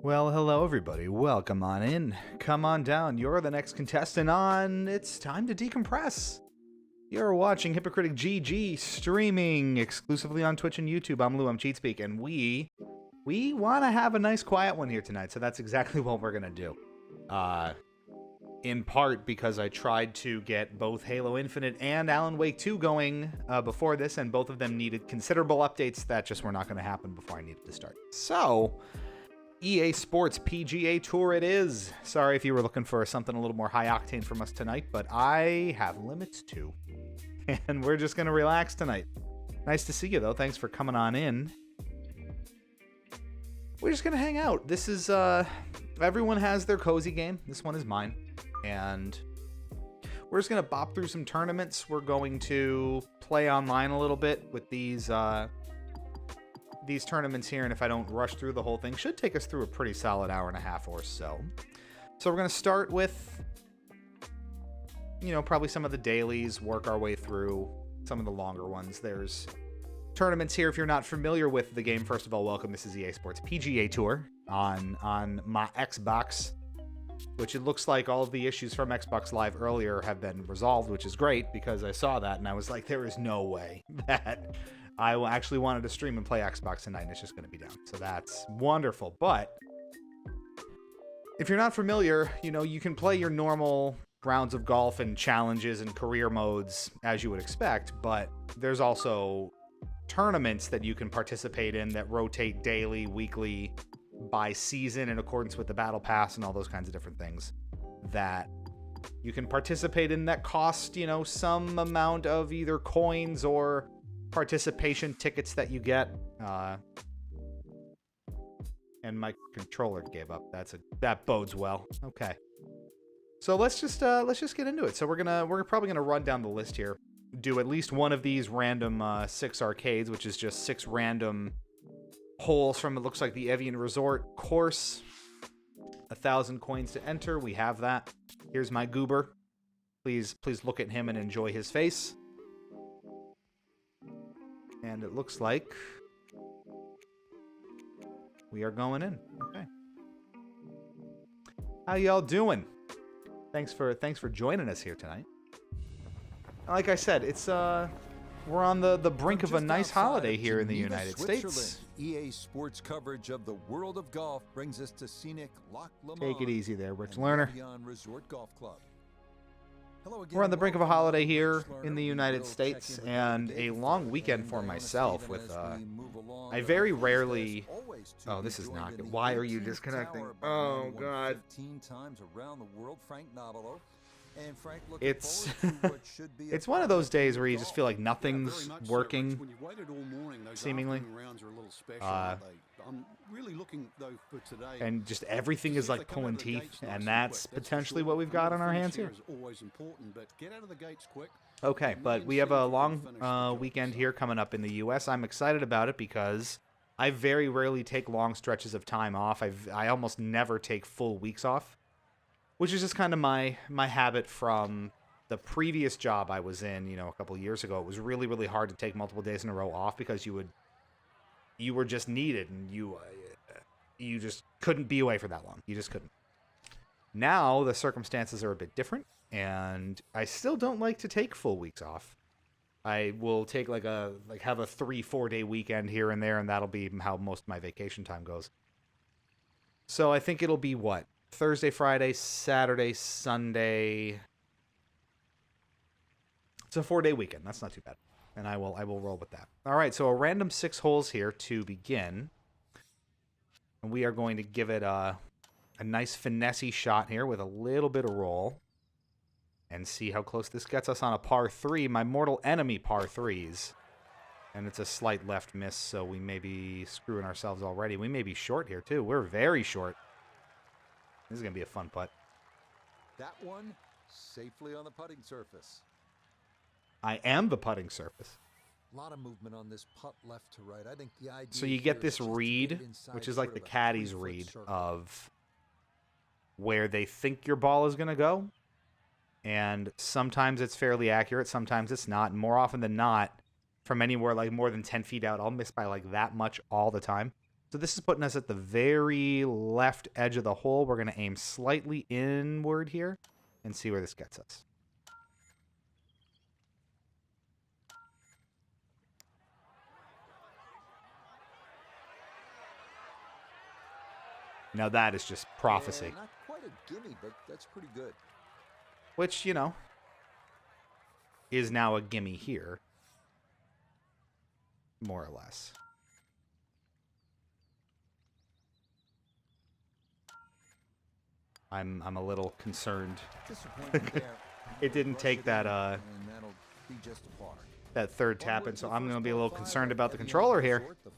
Well, hello everybody. Welcome on in. Come on down. You're the next contestant on It's Time to Decompress. You're watching Hypocritic GG streaming exclusively on Twitch and YouTube. I'm Lou, I'm Cheatspeak, and we want to have a nice quiet one here tonight, so that's exactly what we're going to do. In part because I tried to get both Halo Infinite and Alan Wake 2 going before this, and both of them needed considerable updates that just were not going to happen before I needed to start. So, EA Sports PGA Tour it is. Sorry if you were looking for something a little more high octane from us tonight, but I have limits too. And we're just going to relax tonight. Nice to see you, though. Thanks for coming on in. We're just going to hang out. This is, everyone has their cozy game. This one is mine. And we're just going to bop through some tournaments. We're going to play online a little bit with these tournaments here. And if I don't rush through the whole thing, should take us through a pretty solid hour and a half or so. So we're going to start with, you know, probably some of the dailies, work our way through some of the longer ones. There's tournaments here. If you're not familiar with the game, first of all, welcome. This is EA Sports PGA Tour on my Xbox, which it looks like all of the issues from Xbox Live earlier have been resolved, which is great because I saw that and I was like, there is no way that I actually wanted to stream and play Xbox tonight and it's just going to be down. So that's wonderful. But if you're not familiar, you know, you can play your normal rounds of golf and challenges and career modes as you would expect, but there's also tournaments that you can participate in that rotate daily, weekly, by season in accordance with the battle pass and all those kinds of different things that you can participate in that cost, you know, some amount of either coins or participation tickets that you get. And my controller gave up. That bodes well. Okay. So let's just get into it. So we're probably gonna run down the list here. Do at least one of these random 6 arcades, which is just 6 random holes from, it looks like, the Evian Resort course. 1,000 coins to enter. We have that. Here's my goober. Please look at him and enjoy his face. And it looks like we are going in. Okay. How y'all doing? Thanks for joining us here tonight. Like I said, it's we're on the brink of a nice holiday here in the United States. EA Sports coverage of the world of golf brings us to scenic Loch Lomond. Take it easy there, Rich Lerner. Resort Golf Club. Hello again, we're on the brink of a holiday here in the United States and a long weekend for myself with I very rarely. Oh, this is not good. Why are you disconnecting? Oh God. 15 times around the world, Frank Nobilo. And Frank, it's it's one of those days where you just feel like nothing's working, seemingly. And just everything is like pulling teeth, and that's potentially what we've got on our hands here. Okay, but we have a long weekend here coming up in the U.S. I'm excited about it because I very rarely take long stretches of time off. I almost never take full weeks off, which is just kind of my habit from the previous job I was in, you know, a couple of years ago. It was really, really hard to take multiple days in a row off because you were just needed and you just couldn't be away for that long. You just couldn't. Now the circumstances are a bit different, and I still don't like to take full weeks off. I will take have a 3-4 day weekend here and there, and that'll be how most of my vacation time goes. So I think it'll be what? Thursday, Friday, Saturday, Sunday. It's a 4-day weekend. That's not too bad. And I will roll with that. All right, so a random 6 holes here to begin. And we are going to give it a nice finessey shot here with a little bit of roll. And see how close this gets us on a par 3. My mortal enemy par 3s. And it's a slight left miss, so we may be screwing ourselves already. We may be short here, too. We're very short. This is going to be a fun putt. That one safely on the putting surface. I am the putting surface. A lot of movement on this putt left to right. I think the idea so you get this read, which is like the caddy's read of where they think your ball is going to go. And sometimes it's fairly accurate, sometimes it's not. And more often than not, from anywhere like more than 10 feet out, I'll miss by like that much all the time. So this is putting us at the very left edge of the hole. We're going to aim slightly inward here and see where this gets us. Now that is just prophecy. Yeah, not quite a gimme, but that's pretty good. Which, you know, is now a gimme here. More or less. I'm a little concerned. Disappointment there. It didn't take that And that'll be just a par. that third tap in, Onward so to I'm going to first be a par little five concerned at about the Evian controller here. Resort, the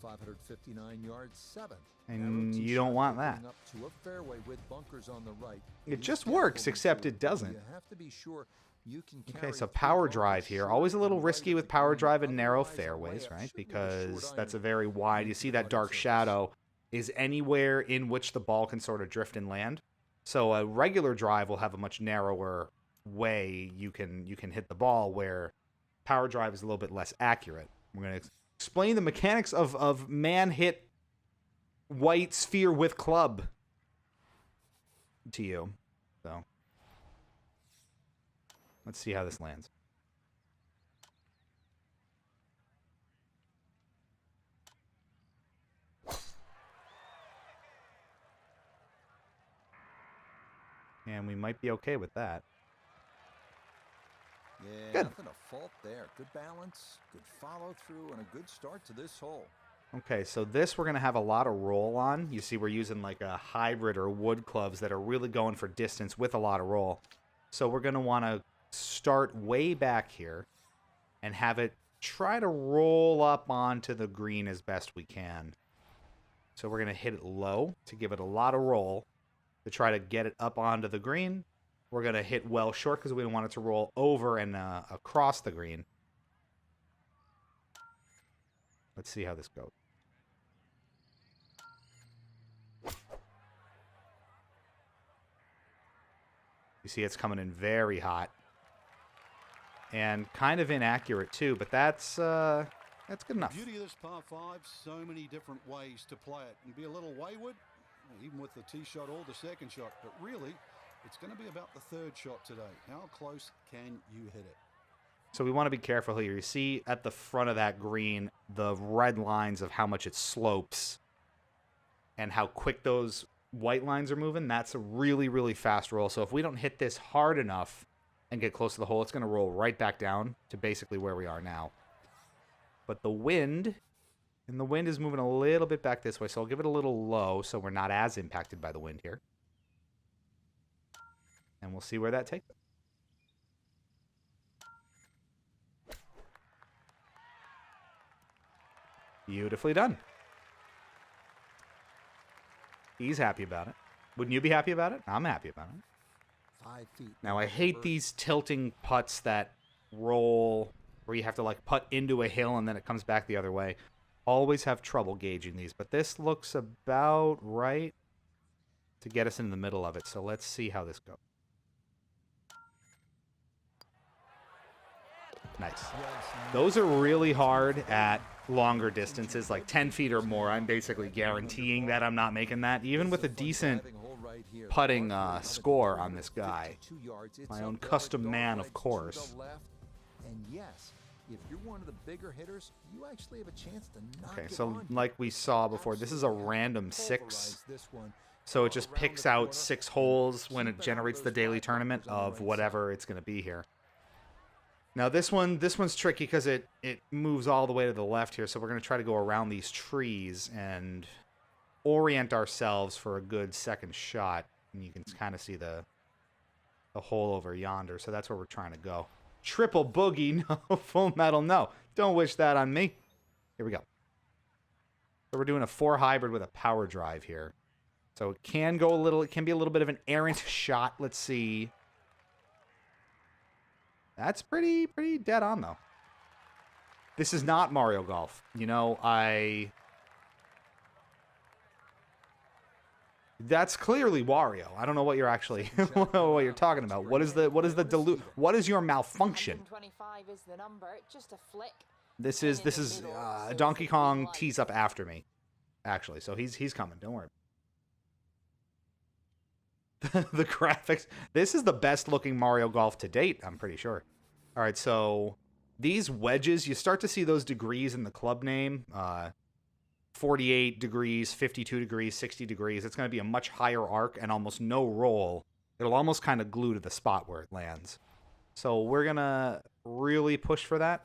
559-yard seventh. And Narrow tee you don't shot want opening that. up to a fairway with bunkers on the right. It Be just careful works, before except you it doesn't. You have to be sure you can Okay, carry so it through power both the drive here. short Always a little and right risky of with the power green. drive and narrow Otherwise, a fairways, layup right? should be a Because short that's a iron very wide. You into see the that dark putting surface. shadow is anywhere in which the ball can sort of drift and land. So a regular drive will have a much narrower way you can hit the ball, where power drive is a little bit less accurate. We're going to explain the mechanics of man hit white sphere with club to you. So let's see how this lands. And we might be okay with that. Yeah, Good. nothing to fault there. Good balance, good follow through, and a good start to this hole. Okay, so this we're going to have a lot of roll on. You see we're using like a hybrid or wood clubs that are really going for distance with a lot of roll. So we're going to want to start way back here and have it try to roll up onto the green as best we can. So we're going to hit it low to give it a lot of roll to try to get it up onto the green. We're going to hit well short because we don't want it to roll over and across the green. Let's see how this goes. You see it's coming in very hot. And kind of inaccurate too, but that's good enough. Beauty of this par 5, so many different ways to play it. And be a little wayward, even with the tee shot or the second shot. But really, it's going to be about the third shot today. How close can you hit it? So we want to be careful here. You see at the front of that green, the red lines of how much it slopes and how quick those white lines are moving. That's a really, really fast roll. So if we don't hit this hard enough and get close to the hole, it's going to roll right back down to basically where we are now. But the wind, and the wind is moving a little bit back this way, so I'll give it a little low so we're not as impacted by the wind here. And we'll see where that takes us. Beautifully done. He's happy about it. Wouldn't you be happy about it? I'm happy about it. 5 feet. Now, I hate these tilting putts that roll where you have to, like, putt into a hill and then it comes back the other way. Always have trouble gauging these, but this looks about right to get us in the middle of it. So let's see how this goes. Nice. Those are really hard at longer distances, like 10 feet or more. I'm basically guaranteeing that I'm not making that, even with a decent putting score on this guy. My own custom man, of course. And yes, if you're one of the bigger hitters, you actually have a chance to knock Okay, it so on. like we saw before, this is a random 6. This one. So it just picks out 6 holes when it generates the daily tournament of whatever it's going to be here. Now this one's tricky because it moves all the way to the left here, so we're going to try to go around these trees and orient ourselves for a good second shot. And you can kind of see the hole over yonder, so that's where we're trying to go. Triple boogie, no. Full metal, no. Don't wish that on me. Here we go. So we're doing a 4 hybrid with a power drive here. So it can go a little, it can be a little bit of an errant shot. Let's see. That's pretty dead on, though. This is not Mario Golf. You know, that's clearly Wario. I don't know what you're actually what you're talking about. What is your malfunction? 125 is the number, just a flick. This is Donkey Kong tees up after me. actually. So he's coming. Don't worry. The graphics. This is the best looking Mario Golf to date, I'm pretty sure. All right, so these wedges, you start to see those degrees in the club name. 48 degrees, 52 degrees, 60 degrees. It's going to be a much higher arc and almost no roll. It'll almost kind of glue to the spot where it lands. So we're going to really push for that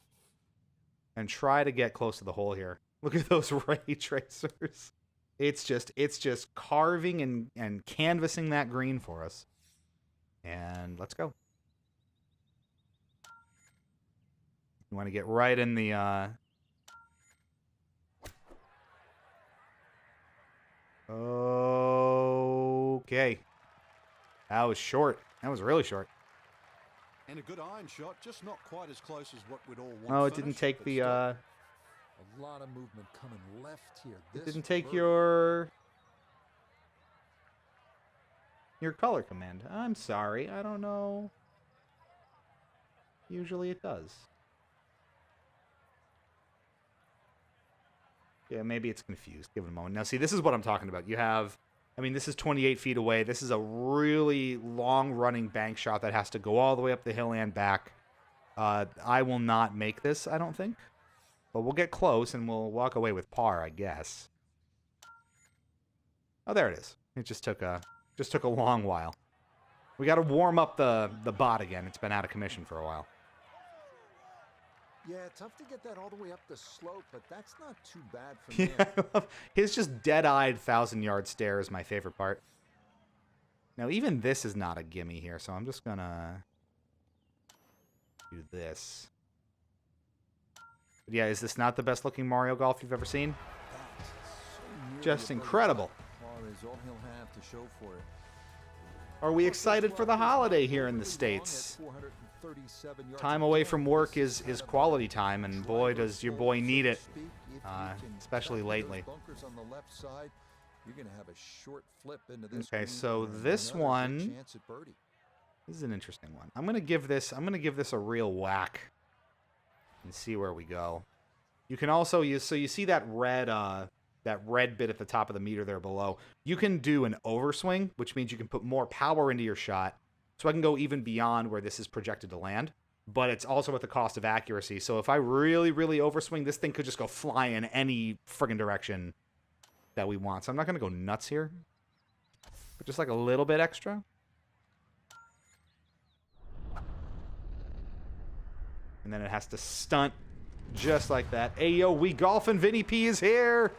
and try to get close to the hole here. Look at those ray tracers. It's just carving and canvassing that green for us. And let's go. You want to get right in the... Okay. That was short. That was really short. And a good iron shot, just not quite as close as what we'd all want. Oh, it didn't take the... A lot of movement coming left here. It didn't take your color command. I'm sorry. I don't know. Usually it does. Yeah, maybe it's confused. Give it a moment. Now, see, this is what I'm talking about. You have... I mean, this is 28 feet away. This is a really long-running bank shot that has to go all the way up the hill and back. I will not make this, I don't think. But we'll get close, and we'll walk away with par, I guess. Oh, there it is. It just took a long while. We got to warm up the bot again. It's been out of commission for a while. Yeah, tough to get that all the way up the slope, but that's not too bad for Yeah, me. I love his just dead-eyed 1,000-yard stare is my favorite part. Now, even this is not a gimme here, so I'm just gonna do this. But yeah, is this not the best-looking Mario Golf you've ever seen? Just incredible. Par is all he'll have to show for it. Are we excited for the holiday here in the States? Time away from work is quality time, and boy, does your boy need it, especially lately. Okay, so this one, this is an interesting one. I'm gonna give this a real whack and see where we go. You can also use, so you see that red bit at the top of the meter there below. You can do an overswing, which means you can put more power into your shot. So I can go even beyond where this is projected to land, but it's also at the cost of accuracy. So if I really, really overswing, this thing could just go flying any friggin' direction that we want. So I'm not going to go nuts here, but just like a little bit extra. And then it has to stunt just like that. Ayo, we golfing. Vinny P is here.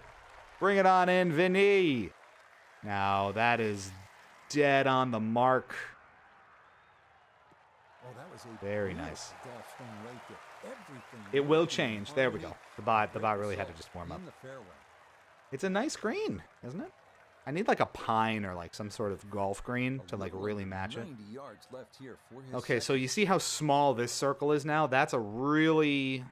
Bring it on in, Vinny. Now that is dead on the mark. Oh, that was a Very nice. golf swing right there. It will change. There we go. The bot really had to just warm up. In the fairway. It's a nice green, isn't it? I need like a pine or like some sort of golf green to like really match it. 90 yards left here for his Okay, so you see how small this circle is now? That's a really...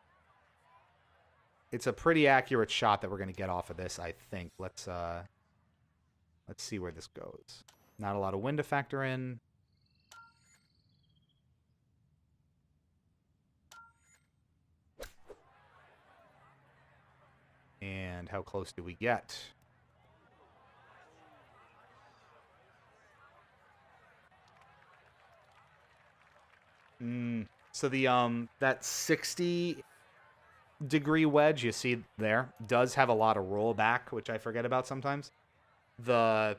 It's a pretty accurate shot that we're going to get off of this, I think. Let's see where this goes. Not a lot of wind to factor in. And how close do we get? So the that 60-degree wedge you see there does have a lot of rollback, which I forget about sometimes. The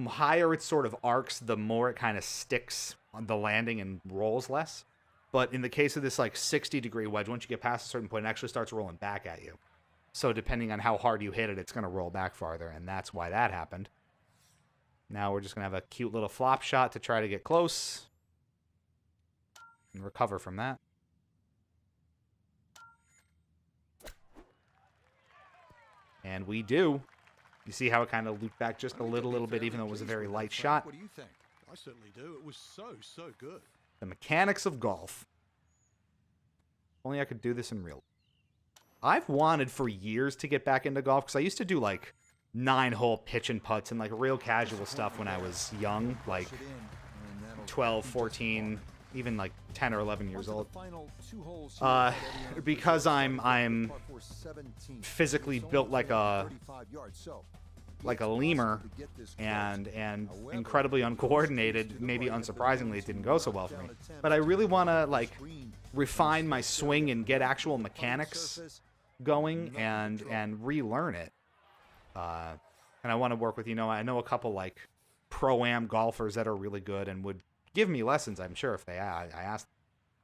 higher it sort of arcs, the more it kind of sticks on the landing and rolls less. But in the case of this like 60-degree wedge, once you get past a certain point, it actually starts rolling back at you. So depending on how hard you hit it, it's going to roll back farther, and that's why that happened. Now we're just going to have a cute little flop shot to try to get close and recover from that. And we do. You see how it kind of looped back just a little bit, even though it was a very light shot. What do you think? I certainly do. It was so good. The mechanics of golf. If only I could do this in real. I've wanted for years to get back into golf because I used to do like 9-hole pitch and putts and like real casual stuff when I was young, like 12, 14, even like 10 or 11 years Onto the old. final 2 holes here at Eddie Because Anderson. I'm Par 4 17. physically It's only built like a 35 yards, so like a it's lemur possible to get this and close. However, incredibly if it uncoordinated. goes to the Maybe right, the unsurprisingly, it greens didn't and go so well for me. knockdown attempts But I really want to to like screen refine my this swing and get actual on the putting mechanics surface. going and relearn it. And I want to work with, I know a couple like pro-am golfers that are really good and would give me lessons, I'm sure, if I asked.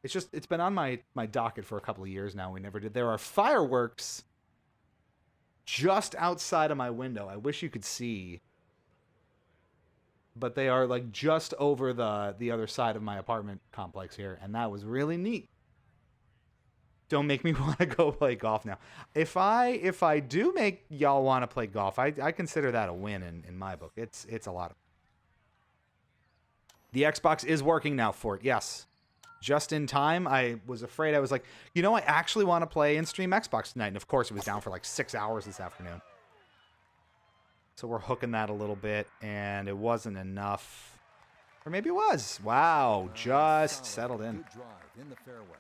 It's been on my docket for a couple of years now. We never did. There are fireworks just outside of my window. I wish you could see, but they are like just over the other side of my apartment complex here, and that was really neat. Don't make me want to go play golf now. If I do make y'all want to play golf, I consider that a win in my book. It's a lot of. The Xbox is working now for it. Yes. Just in time. I was afraid. I was like, I actually want to play and stream Xbox tonight. And of course, it was down for like 6 hours this afternoon. So we're hooking that a little bit, and it wasn't enough. Or maybe it was. Wow, just settled in. Good drive in the fairway.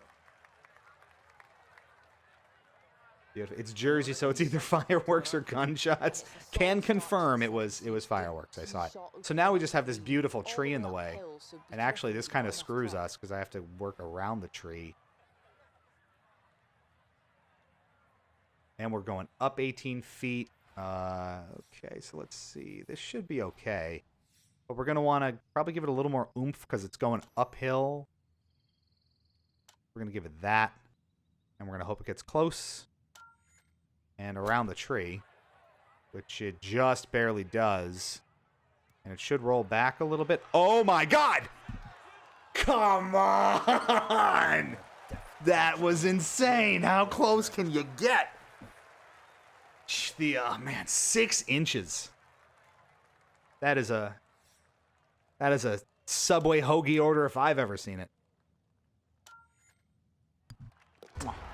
Beautiful. It's Jersey, so it's either fireworks or gunshots. Can confirm it was fireworks. I saw it. So now we just have this beautiful tree in the way. And actually, this kind of screws us because I have to work around the tree. And we're going up 18 feet. Okay, so let's see. This should be okay. But we're going to want to probably give it a little more oomph because it's going uphill. We're going to give it that. And we're going to hope it gets close. And around the tree, which it just barely does. And it should roll back a little bit. Oh my God! Come on! That was insane. How close can you get? Man, 6 inches. That is a Subway hoagie order if I've ever seen it.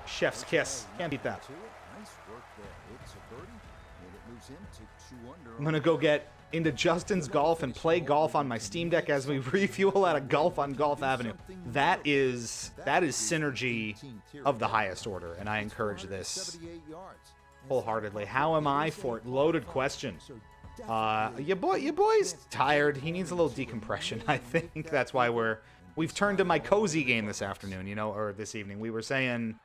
Chef's kiss. Can't beat that. Nice work there. It's a birdie, and it moves him to 2 under. I'm going to go get into Justin's Golf and play golf on my Steam Deck as we refuel at a golf on Golf Avenue. That is synergy of the highest order, and I encourage this 78 yards. wholeheartedly. How am I for it? Loaded question. Your boy's tired. He needs a little decompression. I think that's why we've turned to my cozy game this afternoon, or this evening. We were saying,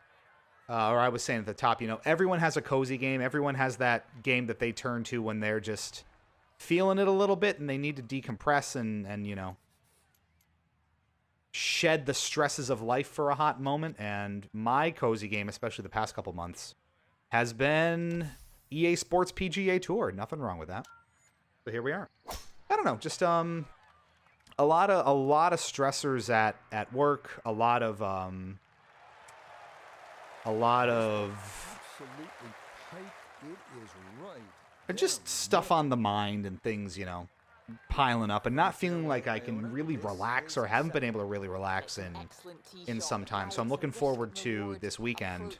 or I was saying at the top, everyone has a cozy game. Everyone has that game that they turn to when they're just feeling it a little bit and they need to decompress and shed the stresses of life for a hot moment. And my cozy game, especially the past couple months, has been EA Sports PGA Tour. Nothing wrong with that. So here we are. I don't know, just a lot of stressors at work, a lot of Absolutely tight. It is right. just stuff on the mind and things, piling up and not feeling like I can really relax or haven't been able to really relax in some time. So I'm looking forward to this weekend.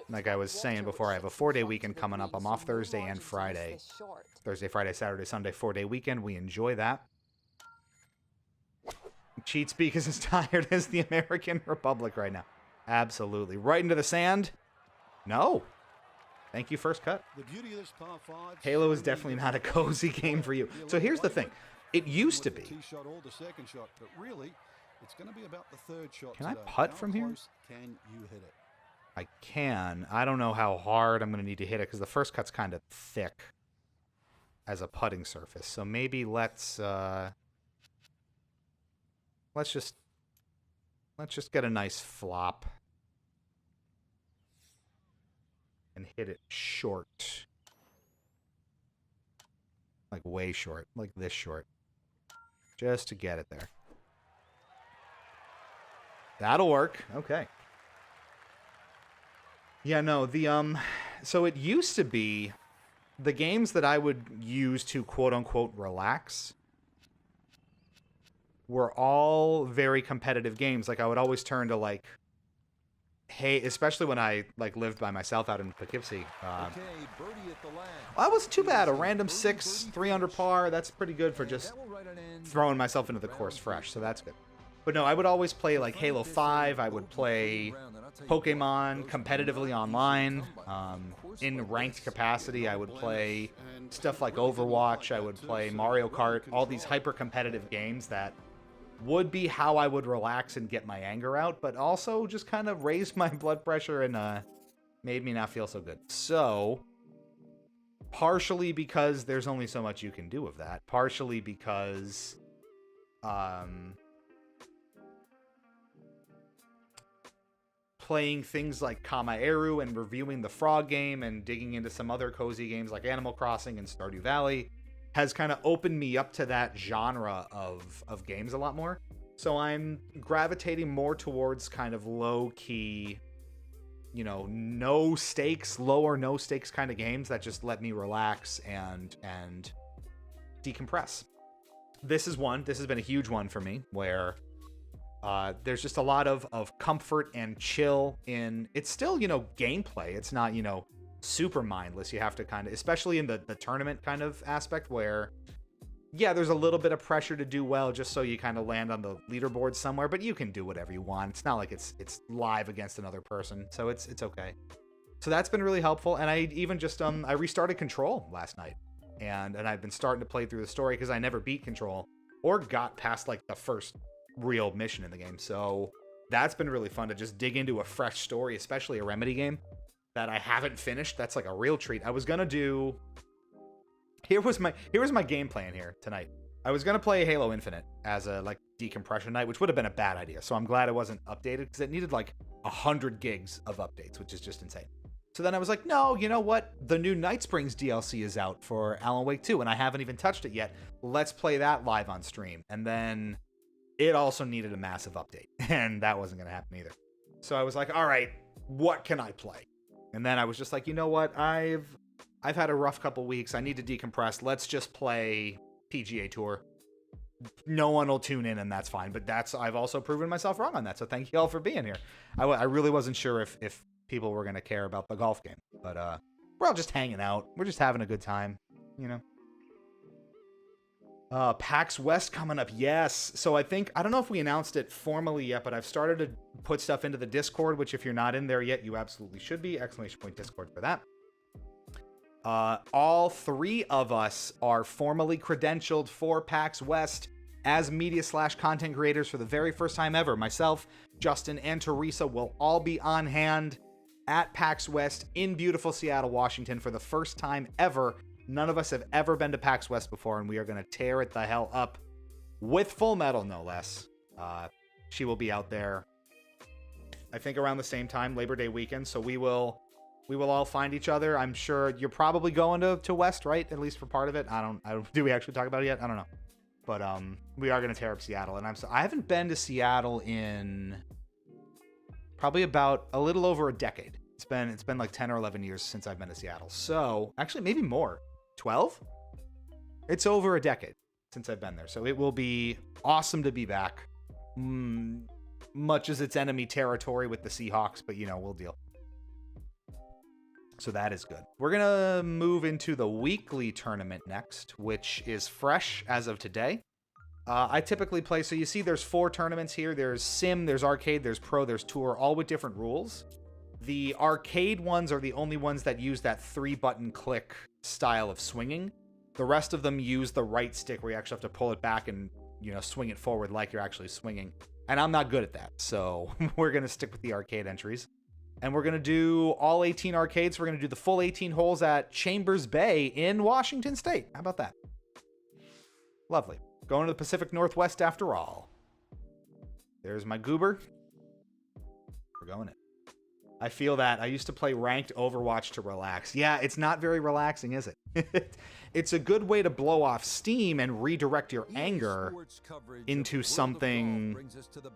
Like I was saying before, I have a 4-day weekend coming up. I'm off Thursday and Friday. Thursday, Friday, Saturday, Sunday, 4-day weekend. We enjoy that. Cheat Speak is as tired as the American Republic right now. Absolutely. Right into the sand? No. Thank you, first cut. The beauty of this par 5, Halo is definitely not a cozy game for you. So here's the thing. It used to be. Tee shot or the second shot, but really, it's going to be about the third shot. Can I today. putt How from here? close can you hit it? I can. I don't know how hard I'm going to need to hit it because the first cut's kind of thick as a putting surface. So maybe let's just get a nice flop and hit it short. Like way short, like this short. Just to get it there. That'll work. Okay. Yeah, no, so it used to be the games that I would use to quote-unquote relax were all very competitive games. Like, I would always turn to, like, hey, especially when I, like, lived by myself out in Poughkeepsie. Okay, birdie at the last. Well, that wasn't too bad. A random 6, 3 under par. That's pretty good for just That will write an end. throwing myself into the course fresh, so that's good. But no, I would always play like Halo 5. I would play Pokemon competitively online. In ranked capacity, I would play stuff like Overwatch. I would play Mario Kart. All these hyper-competitive games that would be how I would relax and get my anger out, but also just kind of raised my blood pressure and made me not feel so good. So, partially because there's only so much you can do with that. Partially because... playing things like Kamaeru and reviewing the Frog game and digging into some other cozy games like Animal Crossing and Stardew Valley has kind of opened me up to that genre of games a lot more. So I'm gravitating more towards kind of low-key, you know, no stakes, low or no stakes kind of games that just let me relax and decompress. This is one. This has been a huge one for me where... there's just a lot of comfort and chill in... It's still, you know, gameplay. It's not, you know, super mindless. You have to kind of... Especially in the tournament kind of aspect where... Yeah, there's a little bit of pressure to do well just so you kind of land on the leaderboard somewhere, but you can do whatever you want. It's not like it's live against another person, so it's okay. So that's been really helpful, and I even just... I restarted Control last night, and I've been starting to play through the story because I never beat Control or got past, like, the first... real mission in the game. So that's been really fun to just dig into a fresh story, especially a Remedy game that I haven't finished. That's like a real treat. I was gonna do... Here was my game plan here tonight. I was gonna play Halo Infinite as a like decompression night, which would have been a bad idea. So I'm glad it wasn't updated because it needed like 100 gigs of updates, which is just insane. So then I was like, no, you know what? The new Night Springs DLC is out for Alan Wake 2, and I haven't even touched it yet. Let's play that live on stream. And then it also needed a massive update, and that wasn't going to happen either. So I was like, all right, what can I play? And then I was just like, you know what? I've had a rough couple weeks. I need to decompress. Let's just play PGA Tour. No one will tune in, and that's fine. But I've also proven myself wrong on that, so thank you all for being here. I really wasn't sure if people were going to care about the golf game. But we're all just hanging out. We're just having a good time, you know? PAX West coming up, yes. So I don't know if we announced it formally yet, but I've started to put stuff into the Discord, which if you're not in there yet, you absolutely should be. ! Discord for that. All three of us are formally credentialed for PAX West as media/content creators for the very first time ever. Myself, Justin, and Teresa will all be on hand at PAX West in beautiful Seattle, Washington for the first time ever. None of us have ever been to PAX West before, and we are going to tear it the hell up with Full Metal, no less. She will be out there, I think, around the same time, Labor Day weekend, so we will all find each other. I'm sure you're probably going to West, right? At least for part of it. I don't. Do we actually talk about it yet? I don't know. But we are going to tear up Seattle, and I haven't been to Seattle in probably about a little over a decade. It's been like 10 or 11 years since I've been to Seattle. So actually, maybe more. 12? It's over a decade since I've been there. So it will be awesome to be back. Much as it's enemy territory with the Seahawks, but you know, we'll deal. So that is good. We're going to move into the weekly tournament next, which is fresh as of today. I typically play, so you see there's 4 tournaments here. There's Sim, there's Arcade, there's Pro, there's Tour, all with different rules. The arcade ones are the only ones that use that 3-button click style of swinging. The rest of them use the right stick where you actually have to pull it back and, you know, swing it forward like you're actually swinging. And I'm not good at that, so we're going to stick with the arcade entries. And we're going to do all 18 arcades. We're going to do the full 18 holes at Chambers Bay in Washington State. How about that? Lovely. Going to the Pacific Northwest after all. There's my goober. We're going in. I feel that. I used to play ranked Overwatch to relax. Yeah, it's not very relaxing, is it? It's a good way to blow off steam and redirect your anger into something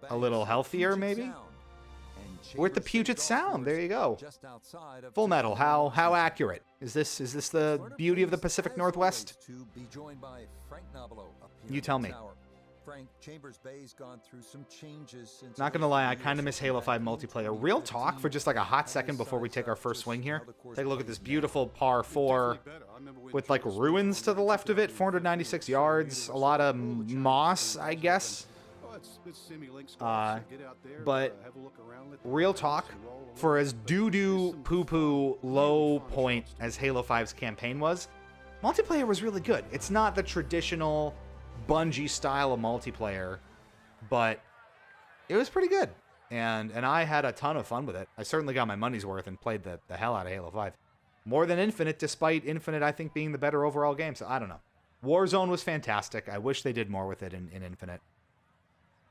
a little healthier, maybe? We're at the Puget Sound. There you go. Full Metal. How accurate? Is this the beauty of the Pacific Northwest? You tell me. Chambers Bay's gone through some changes since. Not gonna lie, I kind of miss Halo 5 multiplayer. Real talk for just like a hot second before we take our first swing here. Take a look at this beautiful par 4 with like ruins to the left of it. 496 yards, a lot of moss, I guess. it's semi-link squash, so get out there, but have a look around, let the real players talk, roll around. for as But doo-doo, some poo-poo, really low fun point shots to as Halo 5's campaign was, multiplayer was really good. It's not the traditional Bungie style of multiplayer, but it was pretty good. And I had a ton of fun with it. I certainly got my money's worth and played the hell out of Halo 5. More than Infinite, despite Infinite, I think, being the better overall game. So, I don't know. Warzone was fantastic. I wish they did more with it in Infinite.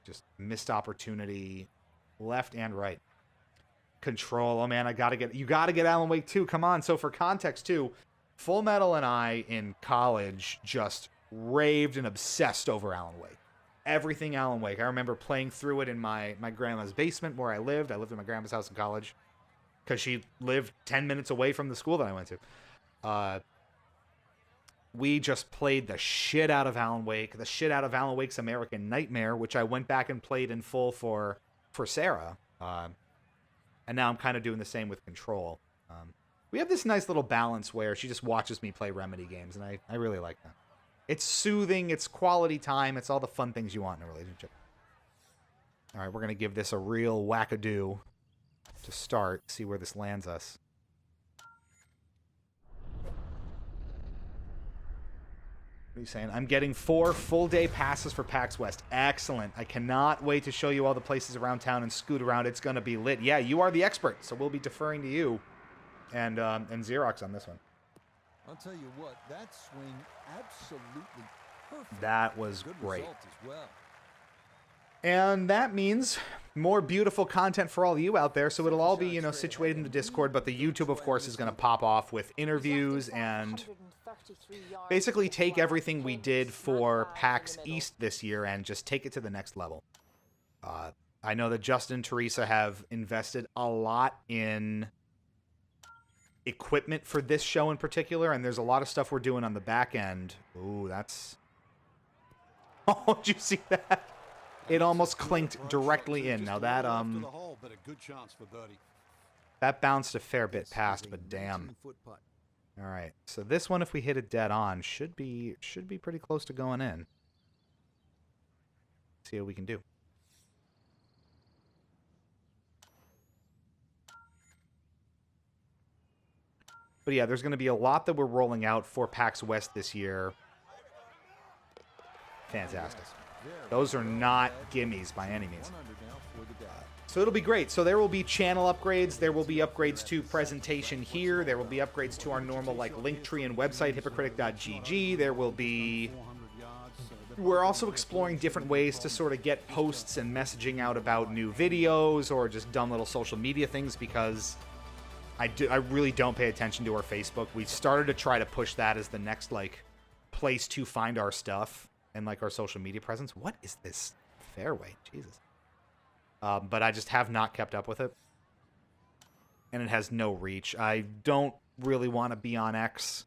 Just missed opportunity left and right. Control. Oh, man, you got to get Alan Wake 2. Come on. So, for context, too, Full Metal and I in college just raved and obsessed over Alan Wake. Everything Alan Wake. I remember playing through it in my grandma's basement where I lived. I lived in my grandma's house in college because she lived 10 minutes away from the school that I went to. We just played the shit out of Alan Wake, the shit out of Alan Wake's American Nightmare, which I went back and played in full for Sarah. And now I'm kind of doing the same with Control. We have this nice little balance where she just watches me play Remedy games, and I really like that. It's soothing, it's quality time, it's all the fun things you want in a relationship. All right, we're going to give this a real wackadoo to start, see where this lands us. What are you saying? I'm getting 4 full-day passes for PAX West. Excellent. I cannot wait to show you all the places around town and scoot around. It's going to be lit. Yeah, you are the expert, so we'll be deferring to you and Xerox on this one. I'll tell you what, that swing absolutely perfect. That was Good great. result as well. And that means more beautiful content for all you out there. So it'll all be, situated in the Discord. But the YouTube, of course, is going to pop off with interviews and basically take everything we did for PAX East this year and just take it to the next level. I know that Justin and Teresa have invested a lot in equipment for this show in particular, and there's a lot of stuff we're doing on the back end. Ooh, that's... Oh, did you see that? It almost clinked directly in. Now that that bounced a fair bit past, but damn. All right, so this one, if we hit it dead on, should be pretty close to going in. See what we can do. But yeah, there's going to be a lot that we're rolling out for PAX West this year. Fantastic. Those are not gimmies by any means. So it'll be great. So there will be channel upgrades. There will be upgrades to presentation here. There will be upgrades to our normal Linktree and website, hypocritic.gg. There will be... We're also exploring different ways to sort of get posts and messaging out about new videos or just dumb little social media things because... I really don't pay attention to our Facebook. We started to try to push that as the next, place to find our stuff and, our social media presence. What is this fairway? Jesus. But I just have not kept up with it. And it has no reach. I don't really want to be on X.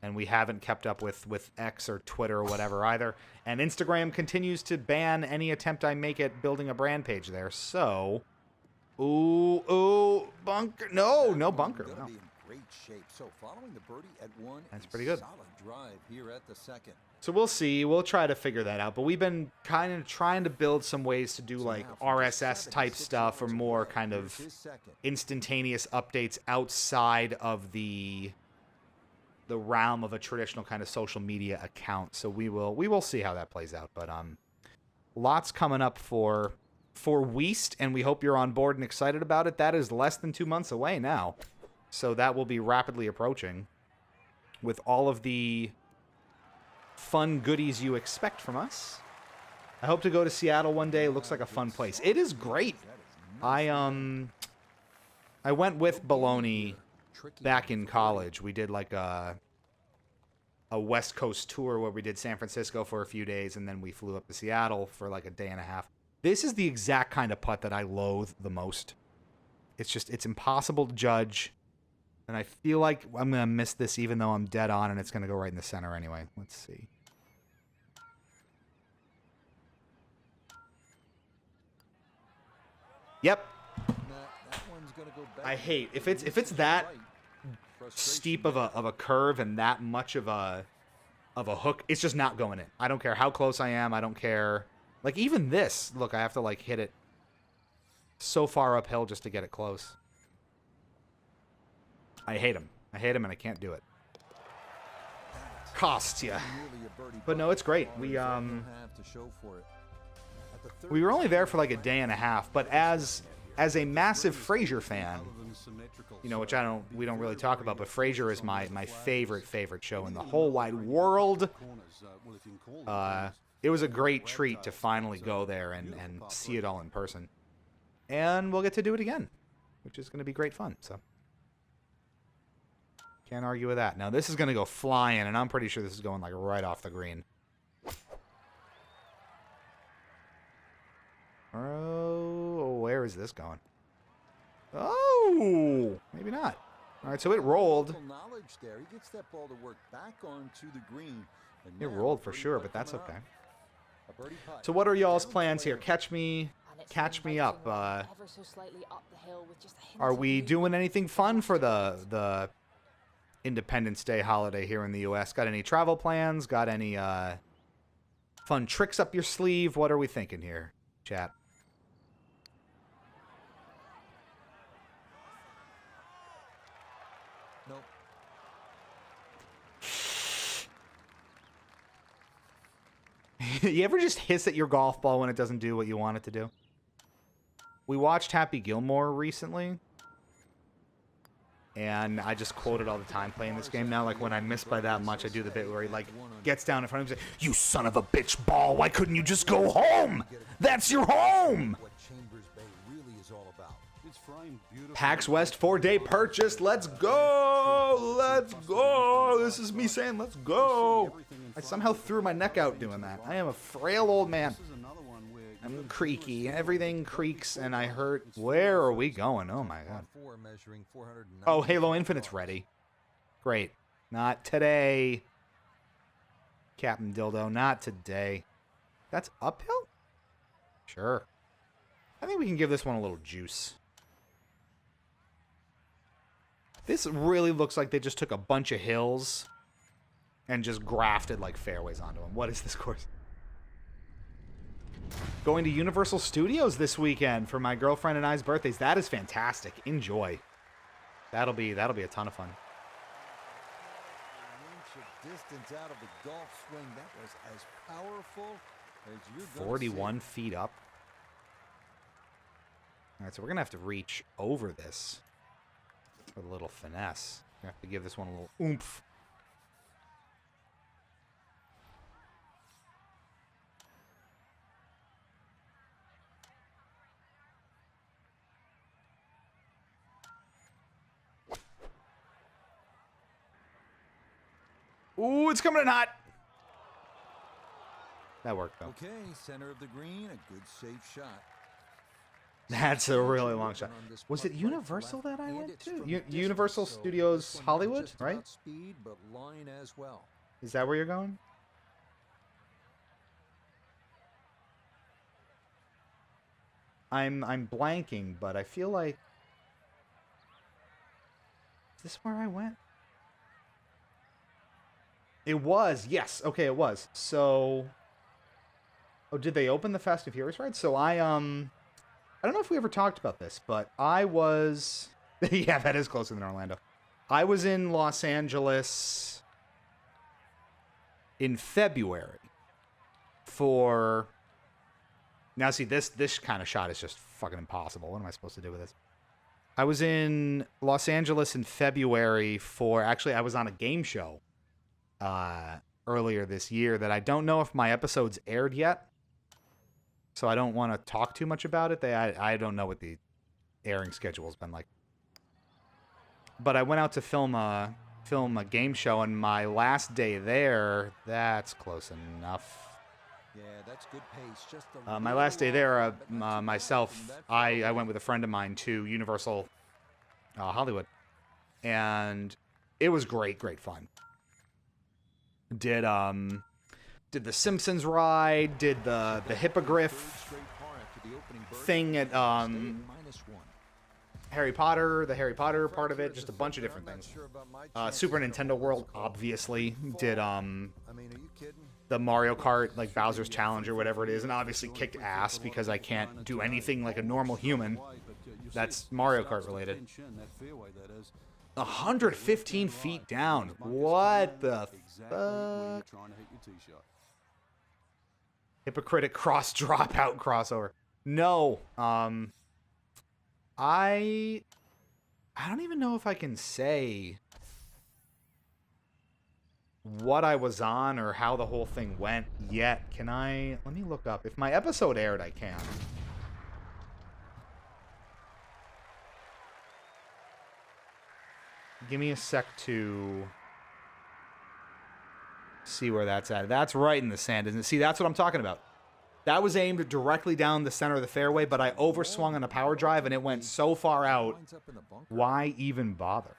And we haven't kept up with X or Twitter or whatever either. And Instagram continues to ban any attempt I make at building a brand page there. So... Ooh, bunker. No bunker. No. Be in great shape. So following the birdie at 1, that's pretty good. Solid drive here at the second. So we'll see. We'll try to figure that out. But we've been kind of trying to build some ways to do RSS type stuff or more kind of instantaneous updates outside of the realm of a traditional kind of social media account. So we will see how that plays out. But lots coming up for Weast, and we hope you're on board and excited about it. That is less than 2 months away now. So that will be rapidly approaching with all of the fun goodies you expect from us. I hope to go to Seattle one day. It looks like a fun place. It is great. I went with Baloney back in college. We did a West Coast tour where we did San Francisco for a few days, and then we flew up to Seattle for a day and a half. This is the exact kind of putt that I loathe the most. It's impossible to judge. And I feel like I'm going to miss this even though I'm dead on and it's going to go right in the center anyway. Let's see. Yep. I hate if it's that steep of a curve and that much of a hook, it's just not going in. I don't care how close I am. I don't care Like, even this, look, I have to, like, hit it so far uphill just to get it close. I hate him. I hate him, and I can't do it. Costs ya. But no, it's great. We were only there for, like, a day and a half, but as a massive Frasier fan, you know, which we don't really talk about, but Frasier is my favorite show in the whole wide world. It was a great treat to finally go there and see it all in person. And we'll get to do it again, which is going to be great fun, so. Can't argue with that. Now, this is going to go flying, and I'm pretty sure this is going, like, right off the green. Oh, where is this going? Oh, maybe not. All right, so it rolled. Knowledge there. He gets that ball to work back onto the green. It rolled for sure, but that's okay. So what are y'all's plans here? Catch me up. Are we doing anything fun for the Independence Day holiday here in the U.S.? Got any travel plans? Got any fun tricks up your sleeve? What are we thinking here, chat? Nope. You ever just hiss at your golf ball when it doesn't do what you want it to do? We watched Happy Gilmore recently, and I just quote it all the time playing this game now. Like, when I miss by that much, I do the bit where he, like, gets down in front of him and says, "You son of a bitch ball, why couldn't you just go home? That's your home!" What Chambers Bay really is all about. It's framed beautifully. PAX West 4-day purchase. Let's go! Let's go! This is me saying let's go. I somehow threw my neck out doing that. I am a frail old man. This is another one where I'm creaky. Everything creaks and I hurt. Where are we going? Oh my god. Oh, Halo Infinite's ready. Great. Not today. Captain Dildo, not today. That's uphill? Sure. I think we can give this one a little juice. This really looks like they just took a bunch of hills and just grafted, like, fairways onto them. What is this course? Going to Universal Studios this weekend for my girlfriend and I's birthdays. That is fantastic. Enjoy. That'll be a ton of fun. An inch of distance out of the golf swing. That was as powerful as you're gonna 41 see. feet up. All right, so we're going to have to reach over this with a little finesse. We're going to have to give this one a little oomph. Ooh, it's coming in hot. That worked, though. Okay, center of the green, a good safe shot. That's a really long shot. Was it Universal that I went to? Universal Studios Hollywood, right? Speed, but line as well. Is that where you're going? I'm blanking, but I feel like... Is this where I went? It was, yes. Okay, it was. So... Oh, did they open the Fast and Furious ride? So I don't know if we ever talked about this, but I was... Yeah, that is closer than Orlando. I was in Los Angeles in February for... Now, see, this kind of shot is just fucking impossible. What am I supposed to do with this? I was in Los Angeles in February for... Actually, I was on a game show earlier this year that I don't know if my episodes aired yet. So I don't want to talk too much about it. I don't know what the airing schedule has been like. But I went out to film a game show, and my last day there, that's close enough. Yeah, that's good pace. Just My last day there, myself, I went with a friend of mine to Universal Hollywood, and it was great fun. Did the Simpsons ride, did the Hippogriff thing at Harry Potter, the Harry Potter part of it, just a bunch of different things. Super Nintendo World, obviously, did I mean, are you kidding? the Mario Kart, like Bowser's Challenge or whatever it is, and obviously kicked ass because I can't do anything like a normal human. That's Mario Kart related. 115 feet down. What the fuck? Hypocritic cross dropout crossover. No. I don't even know if I can say what I was on or how the whole thing went yet. Can I? Let me look up. If my episode aired, I can. Give me a sec to see where that's at. That's right in the sand, isn't it? See, that's what I'm talking about. That was aimed directly down the center of the fairway, but I overswung on a power drive, and it went so far out. Why even bother?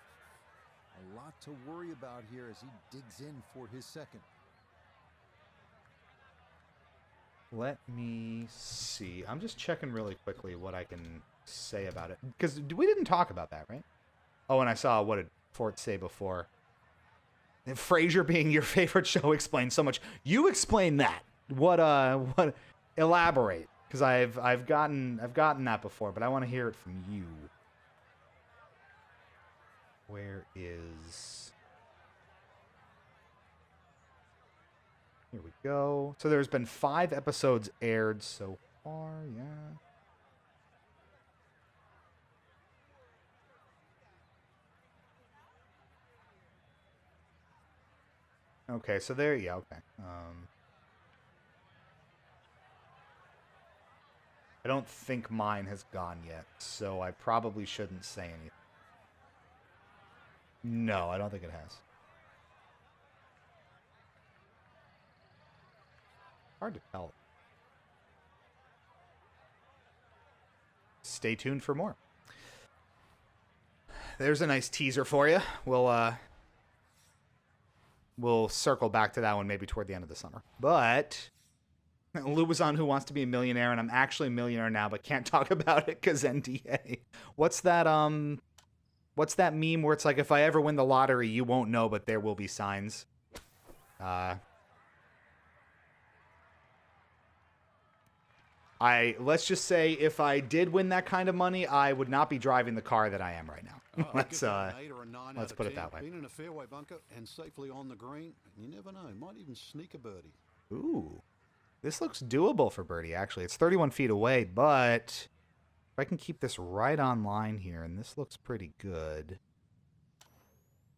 A lot to worry about here as he digs in for his second. Let me see. I'm just checking really quickly what I can say about it. Because we didn't talk about that, right? Oh, and I saw, what did Fort say before? And Frasier being your favorite show explains so much. You explain that. What elaborate, because I've gotten that before, but I want to hear it from you. Where is? Here we go. So there's been 5 episodes aired so far, yeah. Okay, so there, yeah, okay. I don't think mine has gone yet, so I probably shouldn't say anything. No, I don't think it has. Hard to tell. Stay tuned for more. There's a nice teaser for you. We'll circle back to that one maybe toward the end of the summer. But Lou was on Who Wants to Be a Millionaire, and I'm actually a millionaire now, but can't talk about it because NDA. What's that meme where it's like, if I ever win the lottery, you won't know, but there will be signs? Let's just say if I did win that kind of money, I would not be driving the car that I am right now. Let's put it that way. Been in a fairway bunker and safely on the green. You never know, might even sneak a birdie. Ooh, this looks doable for birdie. Actually, it's 31 feet away, but if I can keep this right on line here, and this looks pretty good.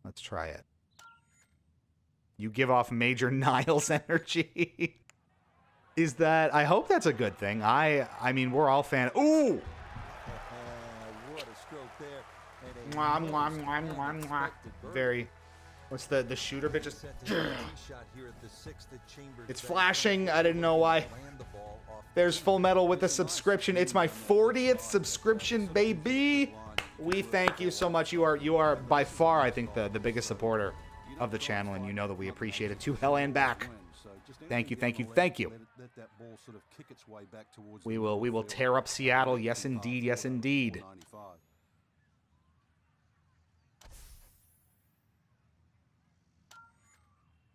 Let's try it. You give off major Niles energy. Is that? I hope that's a good thing. I mean, we're all fan. Ooh. What a stroke there. Mwah, mwah, mwah, mwah, mwah. Very. What's the shooter bit? Just. It's flashing. I didn't know why. There's Full Metal with the subscription. It's my 40th subscription, baby. We thank you so much. You are by far, I think, the biggest supporter of the channel, and you know that we appreciate it. To hell and back. Thank you, thank you, thank you. We will tear up Seattle. Yes, indeed. Yes, indeed.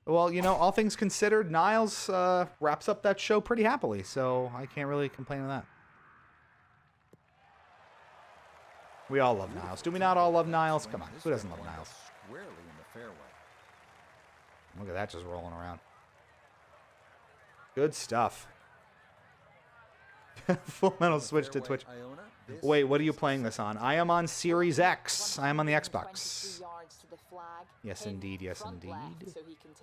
Well, you know, all things considered, Niles wraps up that show pretty happily, so I can't really complain on that. We all love Niles. Do we not all love Niles? Come on, who doesn't love Niles? Look at that just rolling around. Good stuff. Full Metal switch to Twitch. Wait, what are you playing this on? I am on Series X. I am on the Xbox. Yes, indeed. Yes, indeed.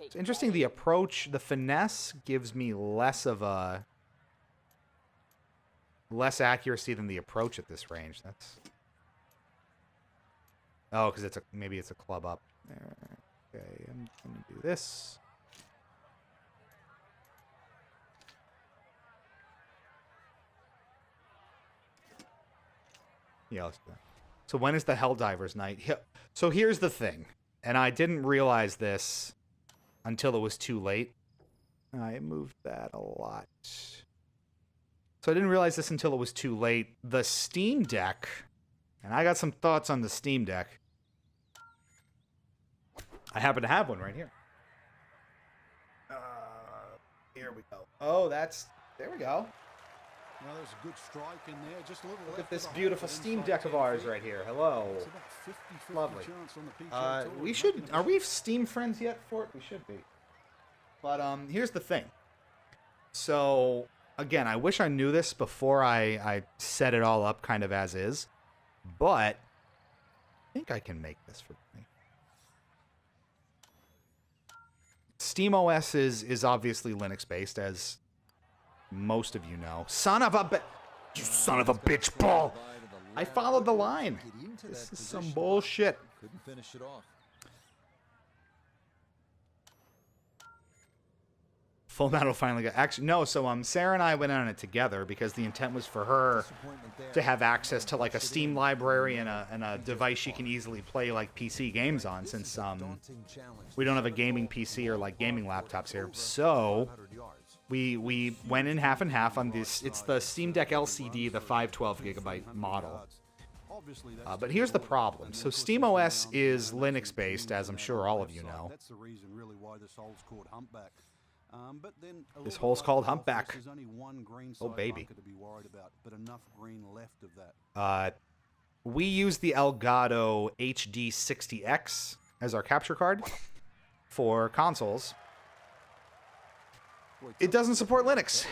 It's interesting. The approach, the finesse gives me less accuracy than the approach at this range. That's. Oh, because maybe it's a club up. Okay, I'm gonna do this. Yeah, let's do that. So when is the Helldivers night? So here's the thing, and I didn't realize this until it was too late. I moved that a lot. So I didn't realize this until it was too late. The Steam Deck, and I got some thoughts on the Steam Deck. I happen to have one right here. Here we go. Oh, there we go. Now there's a good strike in there. Just a little Look left at this of the beautiful hole, but Steam inside Deck of 10 ours feet. right here. Hello. It's about 50-50 Lovely. chance on the PGA Tour We of should. making Are it. we Steam friends yet, Fort? We should be. But here's the thing. So again, I wish I knew this before I set it all up, kind of as is. But I think I can make this for me. SteamOS is obviously Linux based, as most of you know. You son of a bitch ball! I followed the line. This is some bullshit. Couldn't finish it off. Full Metal finally got... Actually, no, so Sarah and I went on it together because the intent was for her to have access to, like, a Steam library and a device she can easily play, like, PC games on, since we don't have a gaming PC or, like, gaming laptops here. So we went in half and half on this. It's the Steam Deck LCD, the 512 gigabyte model. But here's the problem. So SteamOS is Linux-based, as I'm sure all of you know. That's the reason, really, why this hole's called Humpback. But then This hole's called Humpback. There's only one green Oh, side baby. bunker to be worried about, but enough green left of that. We use the Elgato HD60X as our capture card for consoles. It doesn't support Linux.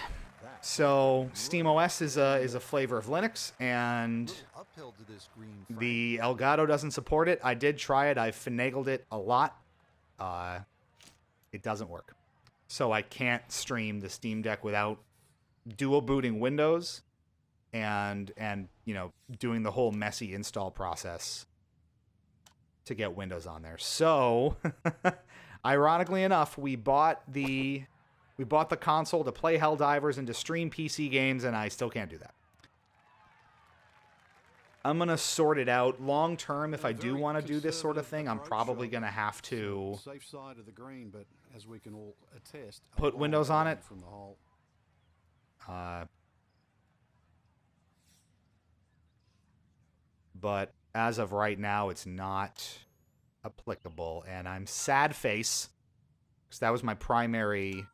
So SteamOS is a flavor of Linux, and Uphill to this green, Frank. the Elgato doesn't support it. I did try it. I finagled it a lot. It doesn't work. So I can't stream the Steam Deck without dual booting Windows and you know, doing the whole messy install process to get Windows on there. So ironically enough, we bought the console to play Helldivers and to stream PC games, and I still can't do that. I'm going to sort it out long term. If I do want to do this sort of thing, I'm probably going to have to Safe side of the green, but as we can all attest, a put long Windows on way it. from the hole. But as of right now, it's not applicable, and I'm sad face because that was my primary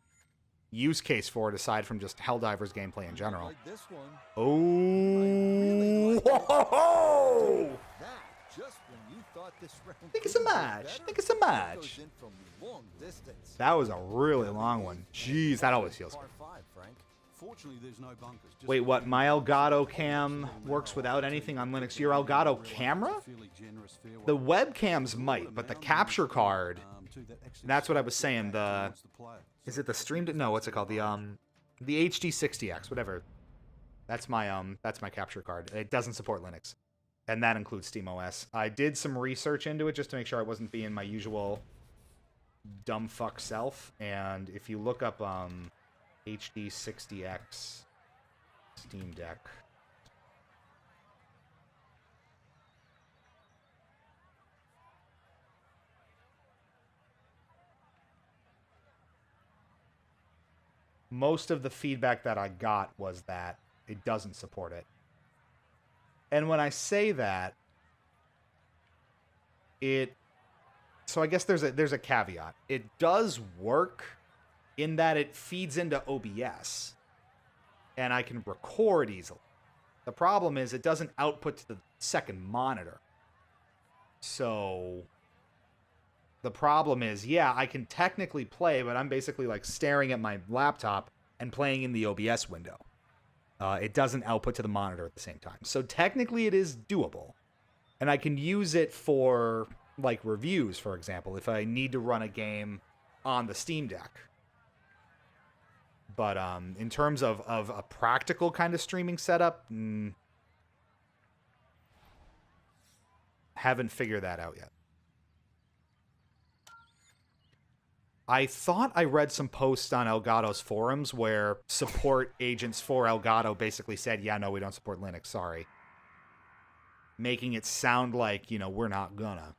use case for it, aside from just Helldivers gameplay in general. Like this one. Oh, That, just when you thought this round Think it's a couldn't get match. better, Think it's a it match. goes in from long distance. that was a really long one. Jeez, that always feels good. Par 5, Frank. Fortunately, there's no bunkers. Just Wait, what? a My Elgato cam works without anything on Linux. Your Elgato camera? fairly generous fairway. The webcams might, but the capture card. To that exit That's what I side was of saying. towards the player. Is it the stream? No, what's it called? The HD60X, whatever. That's my capture card. It doesn't support Linux, and that includes SteamOS. I did some research into it just to make sure I wasn't being my usual dumb fuck self. And if you look up HD60X Steam Deck. Most of the feedback that I got was that it doesn't support it. And when I say that, so I guess there's a caveat. It does work in that it feeds into OBS and I can record easily. The problem is it doesn't output to the second monitor. So the problem is, yeah, I can technically play, but I'm basically like staring at my laptop and playing in the OBS window. It doesn't output to the monitor at the same time. So technically it is doable. And I can use it for like reviews, for example, if I need to run a game on the Steam Deck. But in terms of a practical kind of streaming setup, haven't figured that out yet. I thought I read some posts on Elgato's forums where support agents for Elgato basically said, yeah, no, we don't support Linux, sorry. Making it sound like, you know, we're not gonna.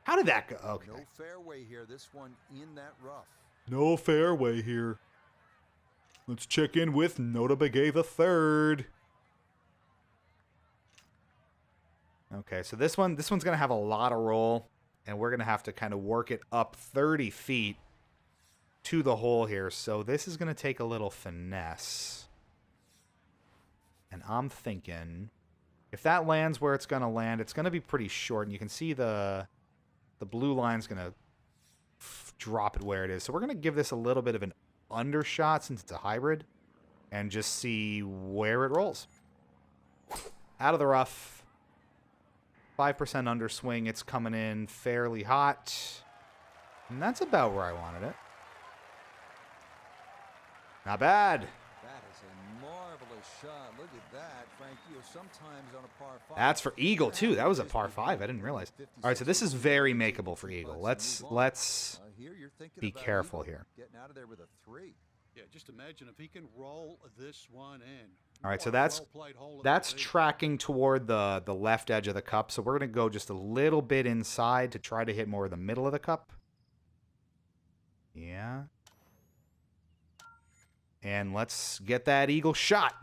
How did that go? Okay. No fairway here. This one in that rough. No fairway here. Let's check in with Nota Begay the Third. Okay, so this one's gonna have a lot of roll, and we're gonna have to kind of work it up 30 feet to the hole here, so this is going to take a little finesse. And I'm thinking, if that lands where it's going to land, it's going to be pretty short, and you can see the blue line's going to drop it where it is. So we're going to give this a little bit of an undershot since it's a hybrid, and just see where it rolls. Out of the rough, 5% underswing. It's coming in fairly hot, and that's about where I wanted it. Not bad. That is a marvelous shot. Look at that, Frank. You know, sometimes on a par 5. That's for Eagle too. That was a par 5. I didn't realize. All right, so this is very makeable for Eagle. Let's Here you're thinking be about careful Eagle here. Getting out of there with a 3. Yeah, just imagine if he can roll this one in. All right, so What a that's well-played hole it that's would be. tracking toward the left edge of the cup. So we're gonna go just a little bit inside to try to hit more of the middle of the cup. Yeah. And let's get that Eagle shot.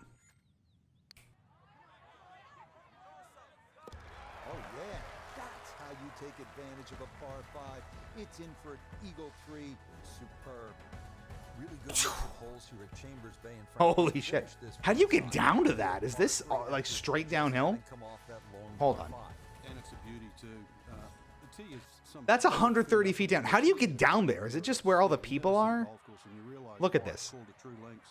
Oh, yeah. That's how you take advantage of a par 5. It's in for an Eagle 3. Superb. Really good looking holes here at Chambers Bay and Frank. Holy Finish shit. this How do you par get 5 down to with a that? Is par this 3 like after straight this downhill? and come off that long Hold par on. 5. And it's a beauty too. The tee is some That's 130 feet down. How do you get down there? Is it just where all the people are? Golf course, and you realize Look at why this. it's called a true links.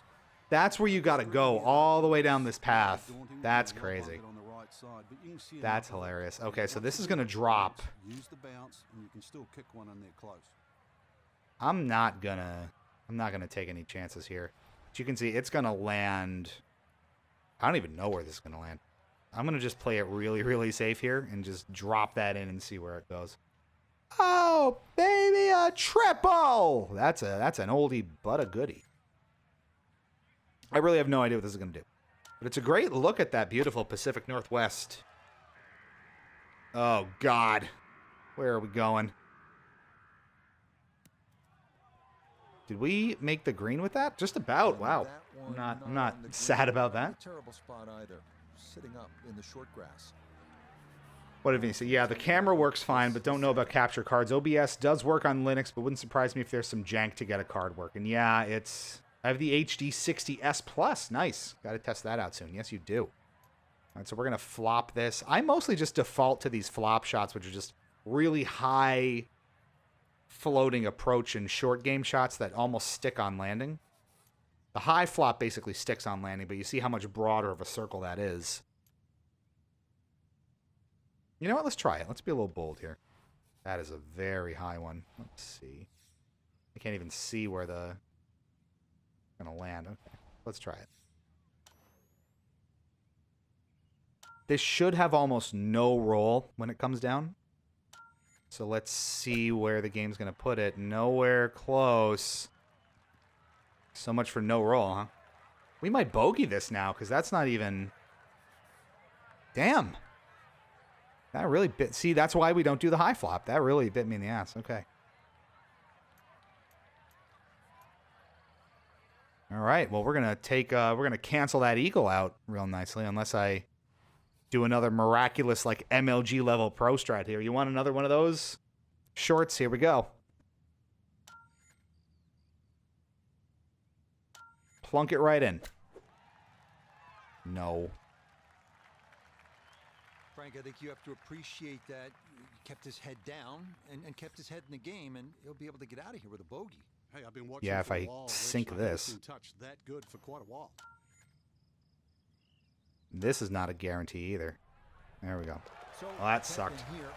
That's where you got to go all the way down this path. That's crazy. That's hilarious. Okay, so this is going to drop. Use the bounce, and you can still kick one in there close. I'm not gonna take any chances here. But you can see it's gonna land. I don't even know where this is gonna land. I'm gonna just play it really, really safe here and just drop that in and see where it goes. Oh, baby, a triple! That's an oldie but a goodie. I really have no idea what this is gonna do, but it's a great look at that beautiful Pacific Northwest. Oh God, where are we going? Did we make the green with that? Just about. Wow. I'm not on the sad green. about Not that. a terrible spot either. Sitting up in the short grass. What did he say? Yeah, the camera works fine, but don't know about capture cards. OBS does work on Linux, but wouldn't surprise me if there's some jank to get a card working. Yeah, I have the HD 60S Plus. Nice. Got to test that out soon. Yes, you do. All right, so we're going to flop this. I mostly just default to these flop shots, which are just really high floating approach and short game shots that almost stick on landing. The high flop basically sticks on landing, but you see how much broader of a circle that is. You know what? Let's try it. Let's be a little bold here. That is a very high one. Let's see. I can't even see where the gonna land. Okay, let's try it. This should have almost no roll when it comes down. So let's see where the game's going to put it. Nowhere close. So much for no roll, huh? We might bogey this now, because that's not even... Damn. That really bit... See, that's why we don't do the high flop. That really bit me in the ass. Okay. All right. Well, we're going to take... we're going to cancel that eagle out real nicely, unless I do another miraculous, like, MLG level pro strat here. You want another one of those shorts? Here we go. Plunk it right in. No. Frank, I think you have to appreciate that he kept his head down and kept his head in the game, and he'll be able to get out of here with a bogey. Hey, I've been watching Yeah, for if a I while, Rich, sink and I haven't this. been touched that good for quite a while. This is not a guarantee either. There we go. So Well, that second sucked. Here,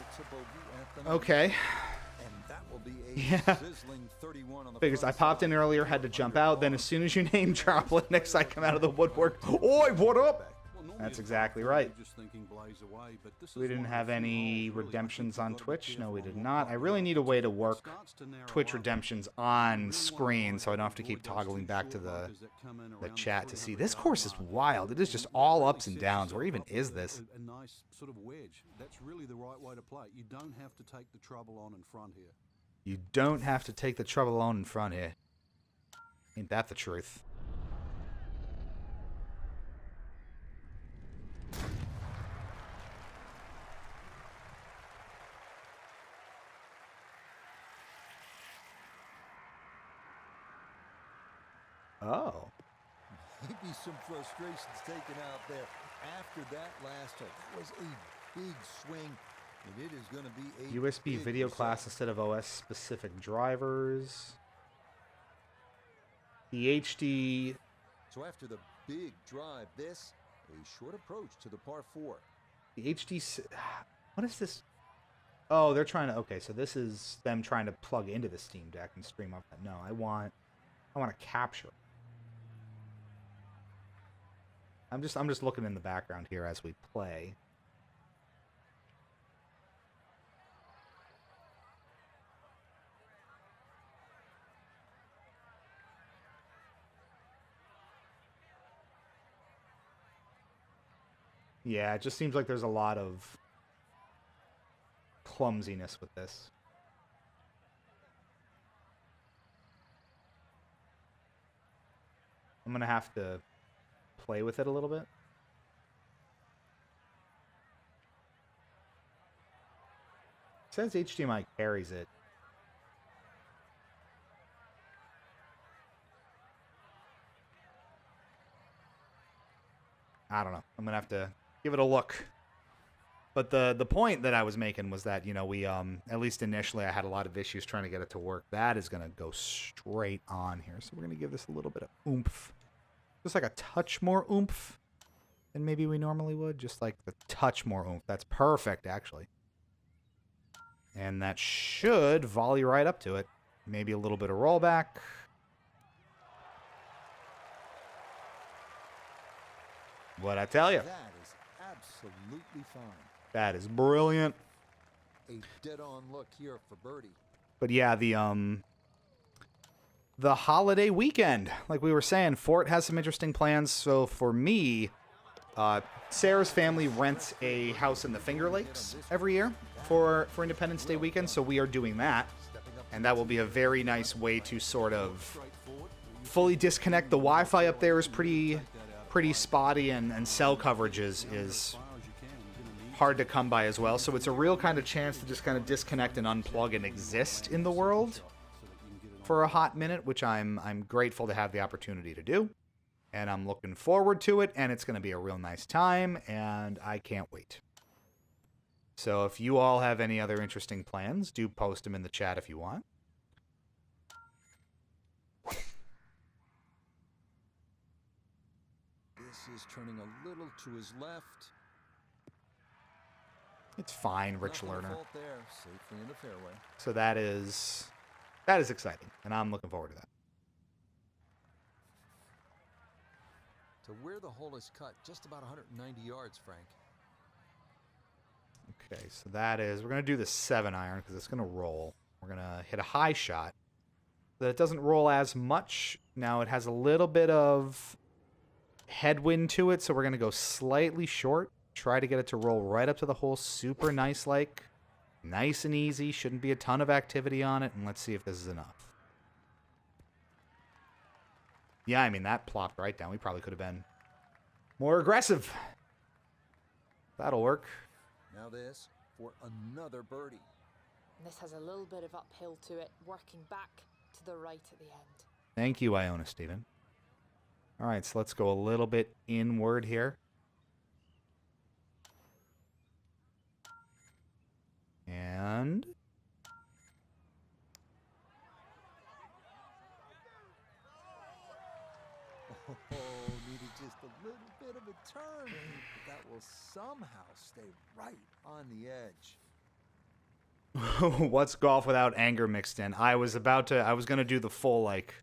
it's a bogey at the ninth. Okay. And that will be a Yeah. sizzling 31 on the Figures I front popped in side. earlier, had to jump out. Then as soon as you name drop Linux, I come out of the woodwork. Oi, what up? Well, normally That's at exactly par right. three, just thinking blaze away, but this We is didn't one of have the few any holes, really, I think redemptions you've on got to be Twitch. No, we careful did on not. what I putt really you need a go. way to It work starts to narrow Twitch out. redemptions You on really screen, wanna so I don't have to avoid keep those toggling two back to short the bunkers that come in around chat to see. 300 This yard course is mark. wild. It is just You all really ups and set downs. Where yourself even up is with this? a nice sort of wedge. That's really the right way to play it. You don't have to take the trouble on in front here. You don't have to take the trouble on in front here. Ain't that the truth? Oh. Maybe some frustrations taken out there after that last hole. That was a big swing, and it is going to be a USB big video result. class instead of OS specific drivers. The HD. So after the big drive, this a short approach to the par 4. The HD. What is this? Oh, they're trying to. Okay, so this is them trying to plug into the Steam Deck and stream up that. No, I want to capture. I'm just looking in the background here as we play. Yeah, it just seems like there's a lot of clumsiness with this. I'm gonna have to play with it a little bit. It says HDMI carries it. I don't know. I'm gonna have to give it a look. But the point that I was making was that, you know, we at least initially I had a lot of issues trying to get it to work. That is gonna go straight on here. So we're gonna give this a little bit of oomph. Just like a touch more oomph than maybe we normally would. Just like the touch more oomph. That's perfect, actually. And that should volley right up to it. Maybe a little bit of rollback. What I tell you. That is absolutely fine. That is brilliant. A dead-on look here for birdie. But yeah, the holiday weekend, like we were saying, Fort has some interesting plans. So for me, Sarah's family rents a house in the Finger Lakes every year for Independence Day weekend. So we are doing that, and that will be a very nice way to sort of fully disconnect. The Wi-Fi up there is pretty spotty, and cell coverage is hard to come by as well. So it's a real kind of chance to just kind of disconnect and unplug and exist in the world for a hot minute, which I'm grateful to have the opportunity to do. And I'm looking forward to it, and it's going to be a real nice time, and I can't wait. So if you all have any other interesting plans, do post them in the chat if you want. This is turning a little to his left. It's fine, Rich Nothing to Learner. fault there, safely in the fairway. So that is exciting, and I'm looking forward to that. To where the hole is cut, just about 190 yards, Frank. Okay, so that is, we're going to do the 7-iron because it's going to roll. We're going to hit a high shot so that it doesn't roll as much. Now it has a little bit of headwind to it, so we're going to go slightly short. Try to get it to roll right up to the hole, super nice and easy. Shouldn't be a ton of activity on it, and let's see if this is enough. Yeah, I mean, that plopped right down. We probably could have been more aggressive. That'll work. Now this for another birdie. And this has a little bit of uphill to it, working back to the right at the end. Thank you, Iona Steven. All right, so let's go a little bit inward here. And Oh, needed just a little bit of a turn, but that will somehow stay right on the edge. what's golf without anger mixed in? I was gonna do the full, like,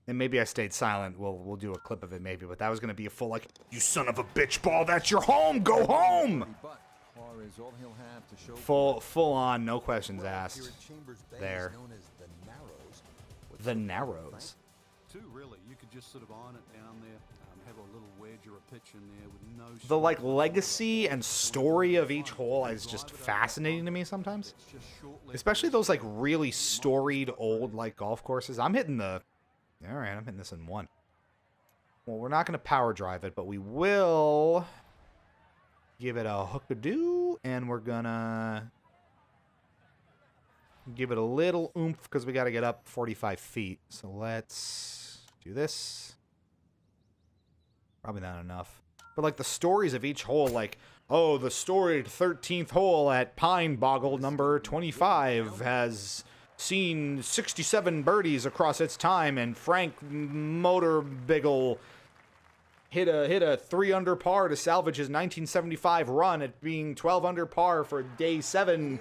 and maybe I stayed silent. We'll do a clip of it maybe, but that was gonna be a full, like, you son of a bitch ball, that's your home, go home! But par is all he'll have to show. Full on, no questions Well, asked. here at Chambers Bay is There. known as the Narrows. What's The up, Narrows. Two, really. You could just sort of iron it down there, have a little wedge or a pitch in there with no... The, like, legacy and story of each hole is just fascinating to me sometimes. It's just short-left. Especially those, like, really storied old, like, golf courses. I'm hitting this in one. Well, we're not going to power drive it, but we will give it a hook-a-doo, and we're going to give it a little oomph because we got to get up 45 feet. So let's Do this. Probably not enough. But like the stories of each hole, like, oh, the storied 13th hole at Pine Boggle number 25 has seen 67 birdies across its time, and Frank Motorbiggle hit a 3 under par to salvage his 1975 run at being 12 under par for day 7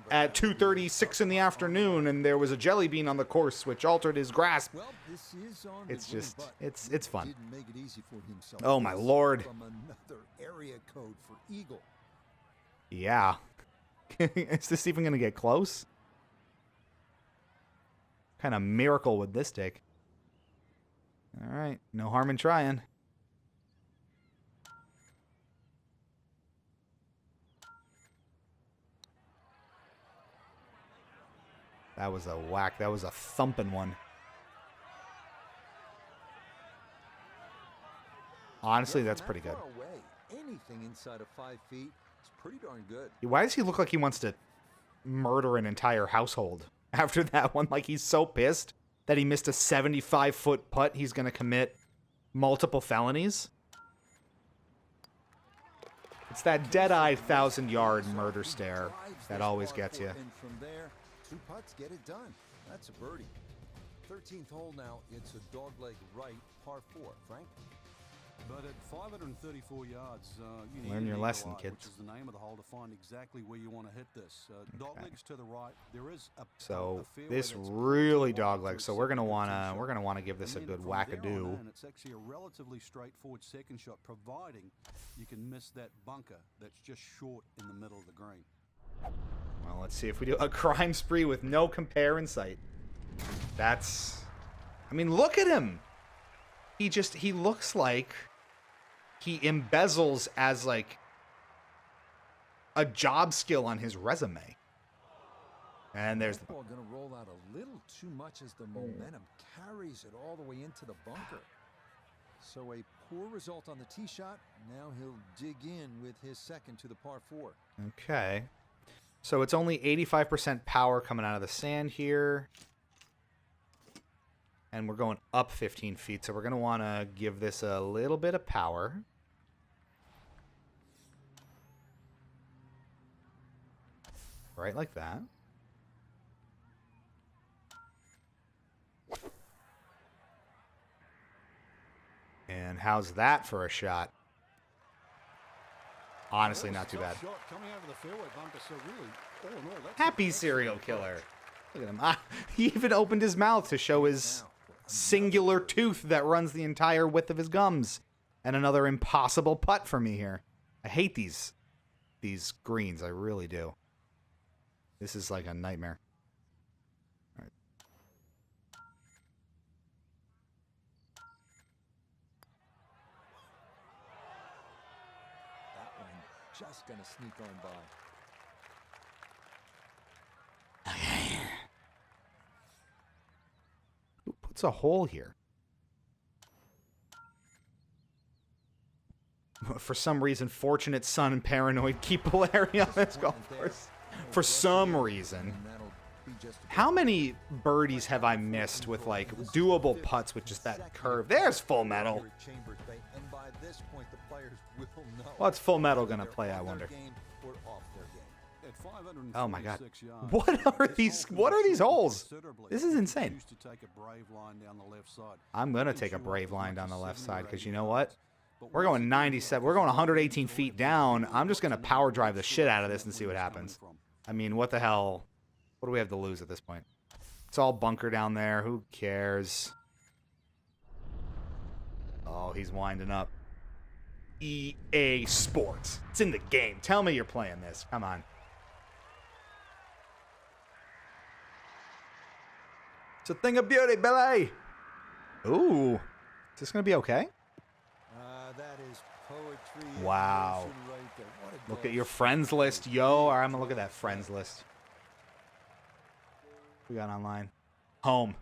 at 2:36 in the afternoon, and there was a jelly bean on the course which altered his grasp. Well, this is on It's the green, just, but it's fun. didn't make it easy for himself. Oh, my lord. From another area code for eagle. Yeah. Is this even going to get close? What kind of miracle would this take? All right. No harm in trying. That was a whack. That was a thumping one. Honestly, that's pretty good. Far away. Anything inside of 5 feet is pretty darn good. Why does he look like he wants to murder an entire household after that one? Like, he's so pissed that he missed a 75-foot putt, he's going to commit multiple felonies? It's that dead-eyed 1,000-yard murder stare that always gets you. And from there, 2 putts get it done. That's a birdie. 13th hole now. It's a dogleg right, par 4. Frank? But at 534 yards, you need Learn an your eagle lesson, eye, kids. which is the name of the hole to find exactly where you want to hit this. Doglegs to the right. There is a So fairway this that's really pretty wide dogleg. to So a we're gonna second wanna give this a and then good from there on wackadoo. in, it's actually a relatively straightforward second shot, providing you can miss that bunker that's just short in the middle of the green. Well, let's see if we do a crime spree with no compare in sight. That's, I mean, look at him. He looks like he embezzles as like a job skill on his resume. And there's the Ball going to roll out a little too much as the momentum carries it all the way into the bunker. So a poor result on the tee shot. Now he'll dig in with his second to the par 4. Okay. So it's only 85% power coming out of the sand here. And we're going up 15 feet, so we're going to want to give this a little bit of power. Right like that. And how's that for a shot? Honestly, not too bad. Shot coming over the fairway bunker, so really, all in all, that's Happy serial killer. Look at him. Ah, he even opened his mouth to show his singular tooth that runs the entire width of his gums. And another impossible putt for me here. I hate these greens. I really do. This is like a nightmare. All right. That one just going to sneak on by. Who puts a hole here? For some reason, Fortunate Son and Paranoid keep Larry on this golf course. For some reason. And that'll be just about How many birdies have I missed with, like, doable putts with just that curve? There's Full Metal. here at Chambers Bay, and by this point the players will know What's Full Metal gonna they're play, I on their wonder? game or off their game. At 546 Oh my God. yards, What are this these- hole what are can these be holes? considerably. This is insane. Choose to take a brave line down the left side. I'm going to Can take a shoot brave up as line much down as the left 70 side or because 80 you know what? yards. But We're once going again, 97. We're going 118 feet down. I'm just going to power drive the shit out of this and see what happens. I mean, what the hell? What do we have to lose at this point? It's all bunker down there. Who cares? Oh, he's winding up. EA Sports. It's in the game. Tell me you're playing this. Come on. It's a thing of beauty, Billy. Ooh. Is this going to be okay? That is poetry. in Wow. motion right there. What a Look goal. at your friends list, yo. All right, I'm gonna look at that friends list. We got online. Home.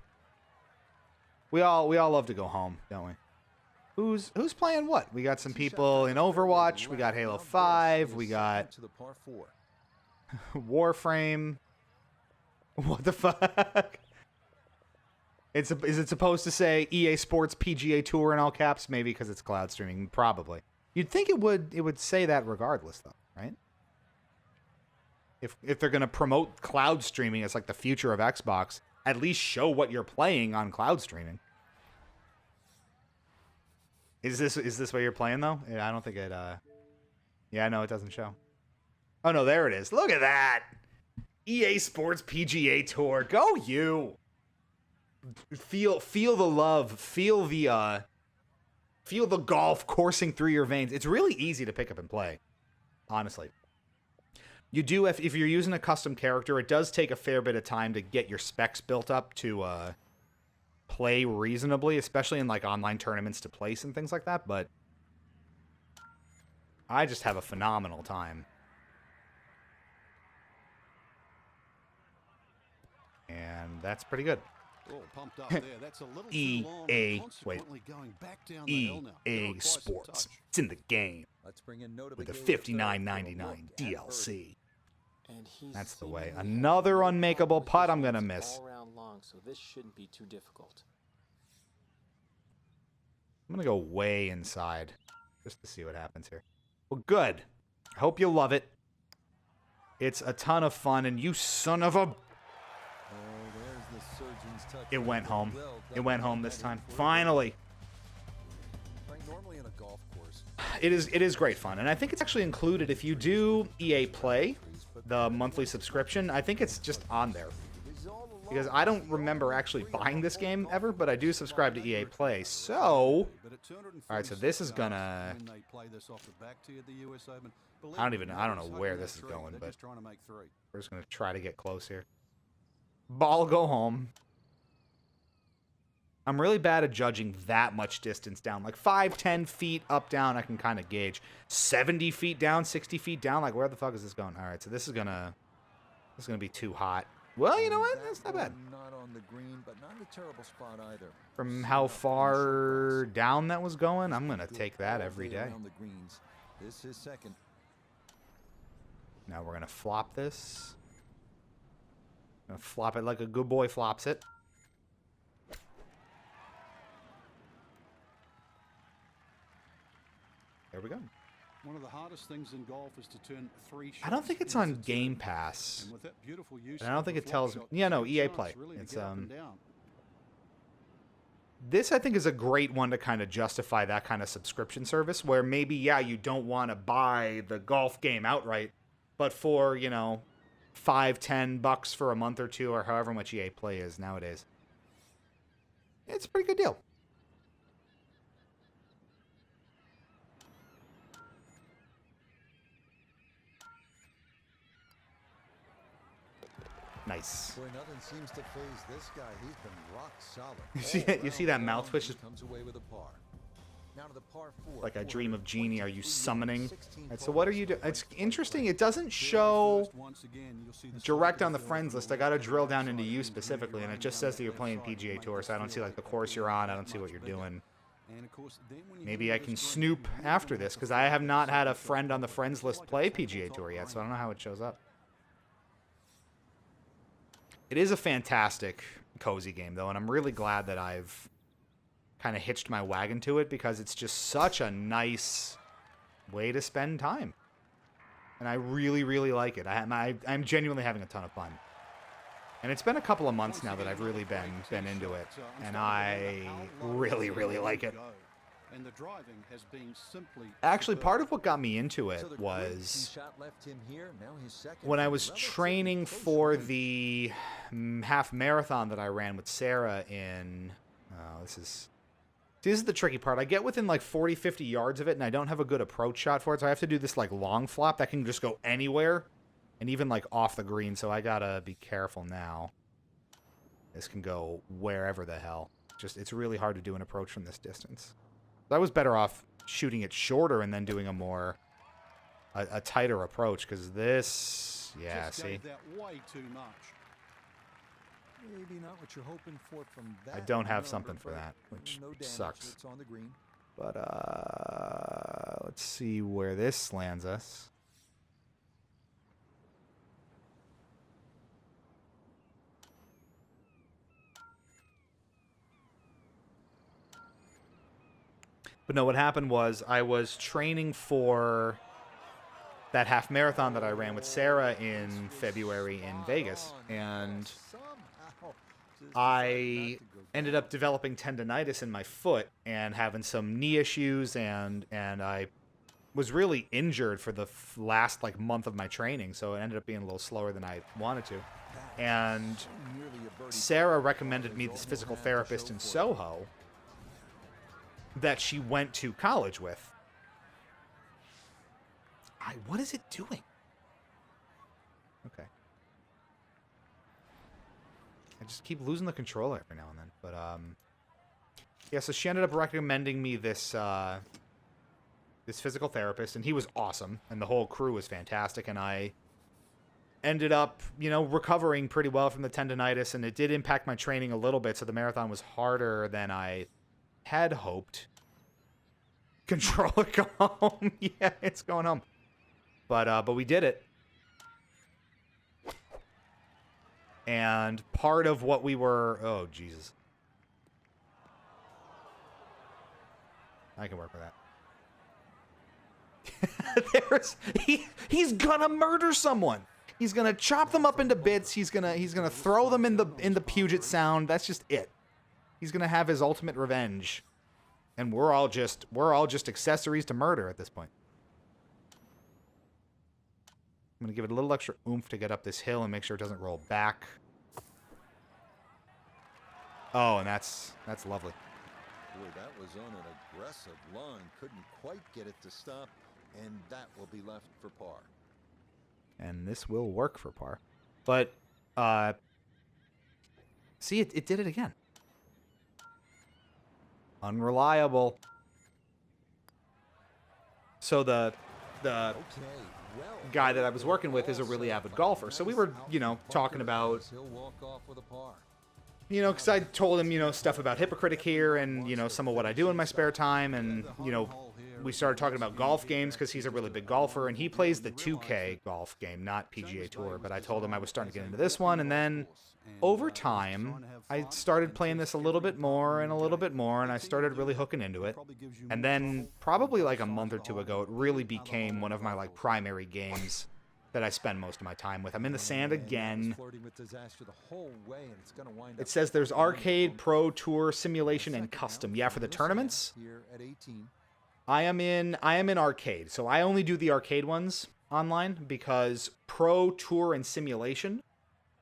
We all love to go home, don't we? Who's playing what? We got some people in Overwatch. We got Halo 5. We got to the par 4. Warframe. What the fuck? Is it supposed to say EA Sports PGA Tour in all caps? Maybe because it's cloud streaming. Probably. You'd think it would say that regardless, though, right? If they're gonna promote cloud streaming as like the future of Xbox, at least show what you're playing on cloud streaming. Is this what you're playing though? Yeah, I don't think it. Yeah, no, it doesn't show. Oh no, there it is. Look at that. EA Sports PGA Tour. Go you. Feel the love. Feel the golf coursing through your veins. It's really easy to pick up and play. Honestly. You do, if you're using a custom character, it does take a fair bit of time to get your specs built up to play reasonably, especially in like online tournaments to place and things like that, but I just have a phenomenal time. And that's pretty good. Oh, pumped up there. That's a little too long, EA, and consequently going back down the hill now. EA Very aggressive Sports. touch. It's in the game Let's bring in note of with the a game $59.99 for a look at DLC. And he's That's the way. seemingly Another having no unmakeable problem with putt his I'm gonna shots miss. all round long, so this shouldn't be too difficult. I'm going to go way inside just to see what happens here. Well, good. I hope you love it. It's a ton of fun, and you son of a... Oh, there's the surgeon's touch It right went there. home. Well It done went on home that this time. input. Finally. Right, normally in a golf course, It is great fun, and I think it's actually included if you do EA Play, the monthly subscription. I think it's just on there. Because I don't remember actually buying this game ever, but I do subscribe to EA Play. So, But at 246 all right, so this is yards, gonna... when they play this off the back tee of the US Open, believe I don't me, even- I don't know nobody's where hugging this that is tree. going, They're but- just trying to make three. We're just going to try to get close here. Ball go home. I'm really bad at judging that much distance down. Like 5, 10 feet up, down, I can kind of gauge. 70 feet down, 60 feet down, like where the fuck is this going? All right, so this is gonna be too hot. Well, you know what? That's not bad. Not on the green, but not a terrible spot either. From how far down that was going, I'm going to take that every day. Around the greens. This is second. Now we're going to flop this. Gonna flop it like a good boy flops it. There we go. One of the hardest things in golf is to turn three shots I don't think it's into on two. Game Pass. And with that beautiful use And I don't of think the it flop tells- shot, yeah, no, good EA chance Play. really to It's, get up and down. This, I think, is a great one to kind of justify that kind of subscription service where maybe, yeah, you don't want to buy the golf game outright, but for, you know, $5-10 for a month or two or however much EA Play is nowadays, it's a pretty good deal. Nice. Boy, nothing seems to phase this guy. He's been rock solid. You see All it? You see round that mouth long, twitch? he comes away with a par. Now to the par 4. Like I dream of Genie, are you summoning? 16 Right, so what are you doing? It's interesting. It doesn't Here show first, once again, you'll see the direct striker on the field friends from list. the I got to left drill side down into you and specifically, and it running just down says that you're left playing side to PGA make Tour, this so I don't see field like the look course you're on. I don't see much what you're bigger. doing. And of course, then when you Maybe get I into can this green, snoop you're really after gonna this have to because I have focus not on had a the shot. friend on the friends list Like a play tabletop PGA Tour yet, so I green. don't know how it shows up. It is a fantastic, cozy game, though, and I'm really glad that I've kind of hitched my wagon to it because it's just such a nice way to spend time. And I really, really like it. I'm genuinely having a ton of fun. And it's been a couple of months now that I've really been into it, and I really, really like it. And the driving has been simply Actually, superb. part of what got me into it So the great was tee shot left him here. Now his second when I from was relatively training close for range. the half marathon that I ran with Sarah in, this is the tricky part. I get within like 40, 50 yards of it, and I don't have a good approach shot for it, so I have to do this like long flop that can just go anywhere, and even like off the green, so I gotta be careful now. This can go wherever the hell. It's really hard to do an approach from this distance. I was better off shooting it shorter and then doing a tighter approach, because this, yeah, Just see? gave that way too much. Maybe not what you're hoping for from that. I don't have number, something for but that, which no damage. sucks. It's on the green. But, let's see where this lands us. But no, what happened was I was training for that half marathon that I ran with Sarah in February in Vegas, and I ended up developing tendonitis in my foot and having some knee issues, and I was really injured for the last like month of my training, so it ended up being a little slower than I wanted to. And Sarah recommended me this physical therapist in Soho that she went to college with. What is it doing? Okay. I just keep losing the controller every now and then. But, yeah, so she ended up recommending me this, this physical therapist, and he was awesome, and the whole crew was fantastic, and I ended up, you know, recovering pretty well from the tendonitis, and it did impact my training a little bit, so the marathon was harder than I had hoped. Controller, go home. Yeah, it's going home. But we did it. And part of what we were... Oh, Jesus. I can work with that. He's gonna murder someone. He's gonna chop them up into bits. He's gonna throw them in the Puget Sound. That's just it. He's gonna have his ultimate revenge. And we're all just accessories to murder at this point. I'm going to give it a little extra oomph to get up this hill and make sure it doesn't roll back. Oh, and that's lovely. Boy, that was on an aggressive line. Couldn't quite get it to stop, and that will be left for par. And this will work for par. But, see, it did it again. Unreliable. So the guy that I was working with is a really avid golfer. So we were, you know, talking about, you know, because I told him, you know, stuff about Hypocritic here and, you know, some of what I do in my spare time. And, you know, we started talking about golf games because he's a really big golfer. And he plays the 2K golf game, not PGA Tour. But I told him I was starting to get into this one. And then over time, I started playing this a little bit more and a little bit more. And I started really hooking into it. And then probably like a month or two ago, it really became one of my like primary games that I spend most of my time with. I'm in the sand again. It says there's arcade, pro, tour, simulation, and custom. Yeah, for the tournaments, I am in arcade. So I only do the arcade ones online because pro, tour, and simulation,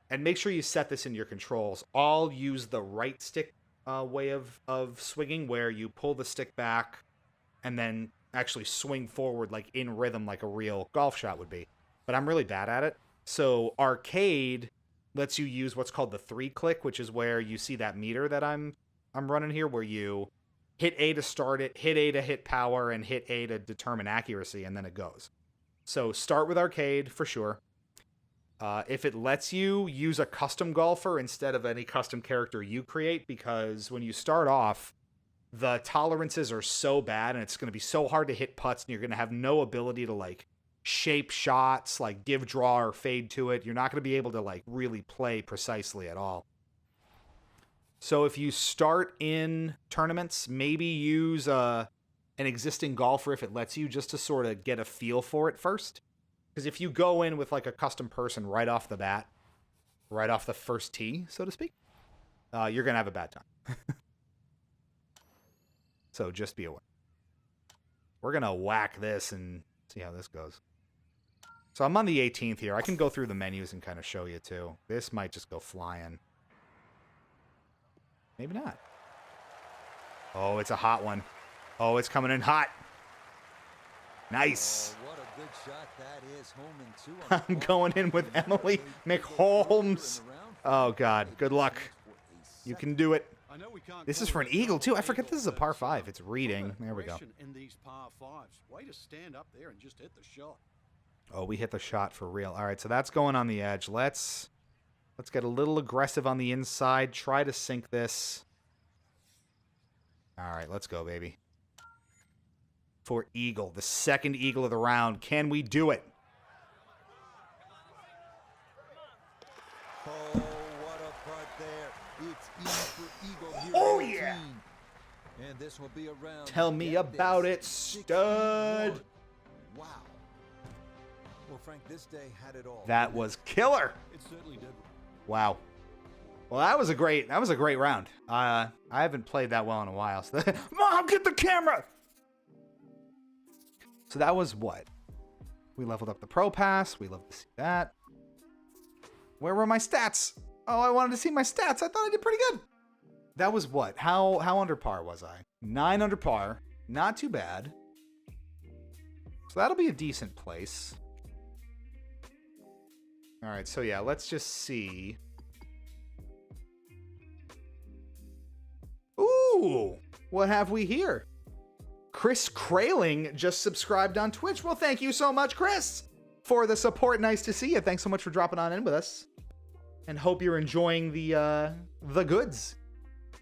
and make sure you set this in your controls, all use the right stick way of swinging, where you pull the stick back and then actually swing forward like in rhythm like a real golf shot would be. But I'm really bad at it. So arcade lets you use what's called the 3-click, which is where you see that meter that I'm running here, where you hit A to start it, hit A to hit power, and hit A to determine accuracy, and then it goes. So start with arcade for sure. If it lets you, use a custom golfer instead of any custom character you create, because when you start off, the tolerances are so bad and it's going to be so hard to hit putts, and you're going to have no ability to like shape shots, like give, draw, or fade to it. You're not going to be able to like really play precisely at all. So if you start in tournaments, maybe use an existing golfer if it lets you, just to sort of get a feel for it first. Because if you go in with like a custom person right off the bat, right off the first tee, so to speak, you're going to have a bad time. So just be aware. We're going to whack this and see how this goes. So I'm on the 18th here. I can go through the menus and kind of show you too. This might just go flying. Maybe not. Oh, it's a hot one. Oh, it's coming in hot. Nice. Oh, what a good shot that is. Home in 2 I'm going in with Emily McHolmes. Oh, God. Good luck. You can do it. This is for an eagle, too. I forget this is a par 5. It's reading. There we go. In these par 5s. Way to stand up there and just hit the shot. Oh, we hit the shot for real. All right, so that's going on the edge. Let's get a little aggressive on the inside. Try to sink this. All right, let's go, baby. For eagle, the second eagle of the round. Can we do it? Oh, what a putt there. It's E for eagle here. Oh, 18. yeah. And this will be a round. Tell me Get about this, it, 61. stud. Wow. Well, Frank, this day had it all. That was killer. It certainly did. Wow. Well, that was a great round. I haven't played that well in a while. So Mom, get the camera. So that was what? We leveled up the Pro Pass. We love to see that. Where were my stats? Oh, I wanted to see my stats. I thought I did pretty good. That was what? How under par was I? 9 under par. Not too bad. So that'll be a decent place. All right, so yeah, let's just see. Ooh, what have we here? Chris Kraling just subscribed on Twitch. Well, thank you so much, Chris, for the support. Nice to see you. Thanks so much for dropping on in with us. And hope you're enjoying the goods.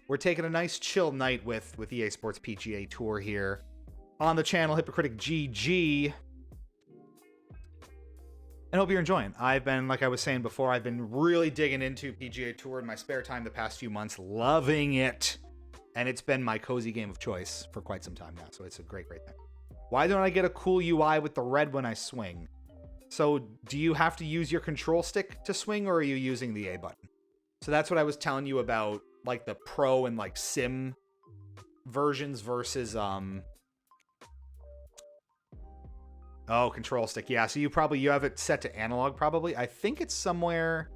We're taking a nice chill night with EA Sports PGA Tour here on the channel, Hypocritic GG. And hope you're enjoying. I've been, like I was saying before, I've been really digging into PGA Tour in my spare time the past few months, loving it. And it's been my cozy game of choice for quite some time now, so it's a great, great thing. Why don't I get a cool UI with the red when I swing? So do you have to use your control stick to swing, or are you using the A button? So that's what I was telling you about, like the Pro and like Sim versions versus oh, control stick. Yeah, so you have it set to analog probably. I think it's somewhere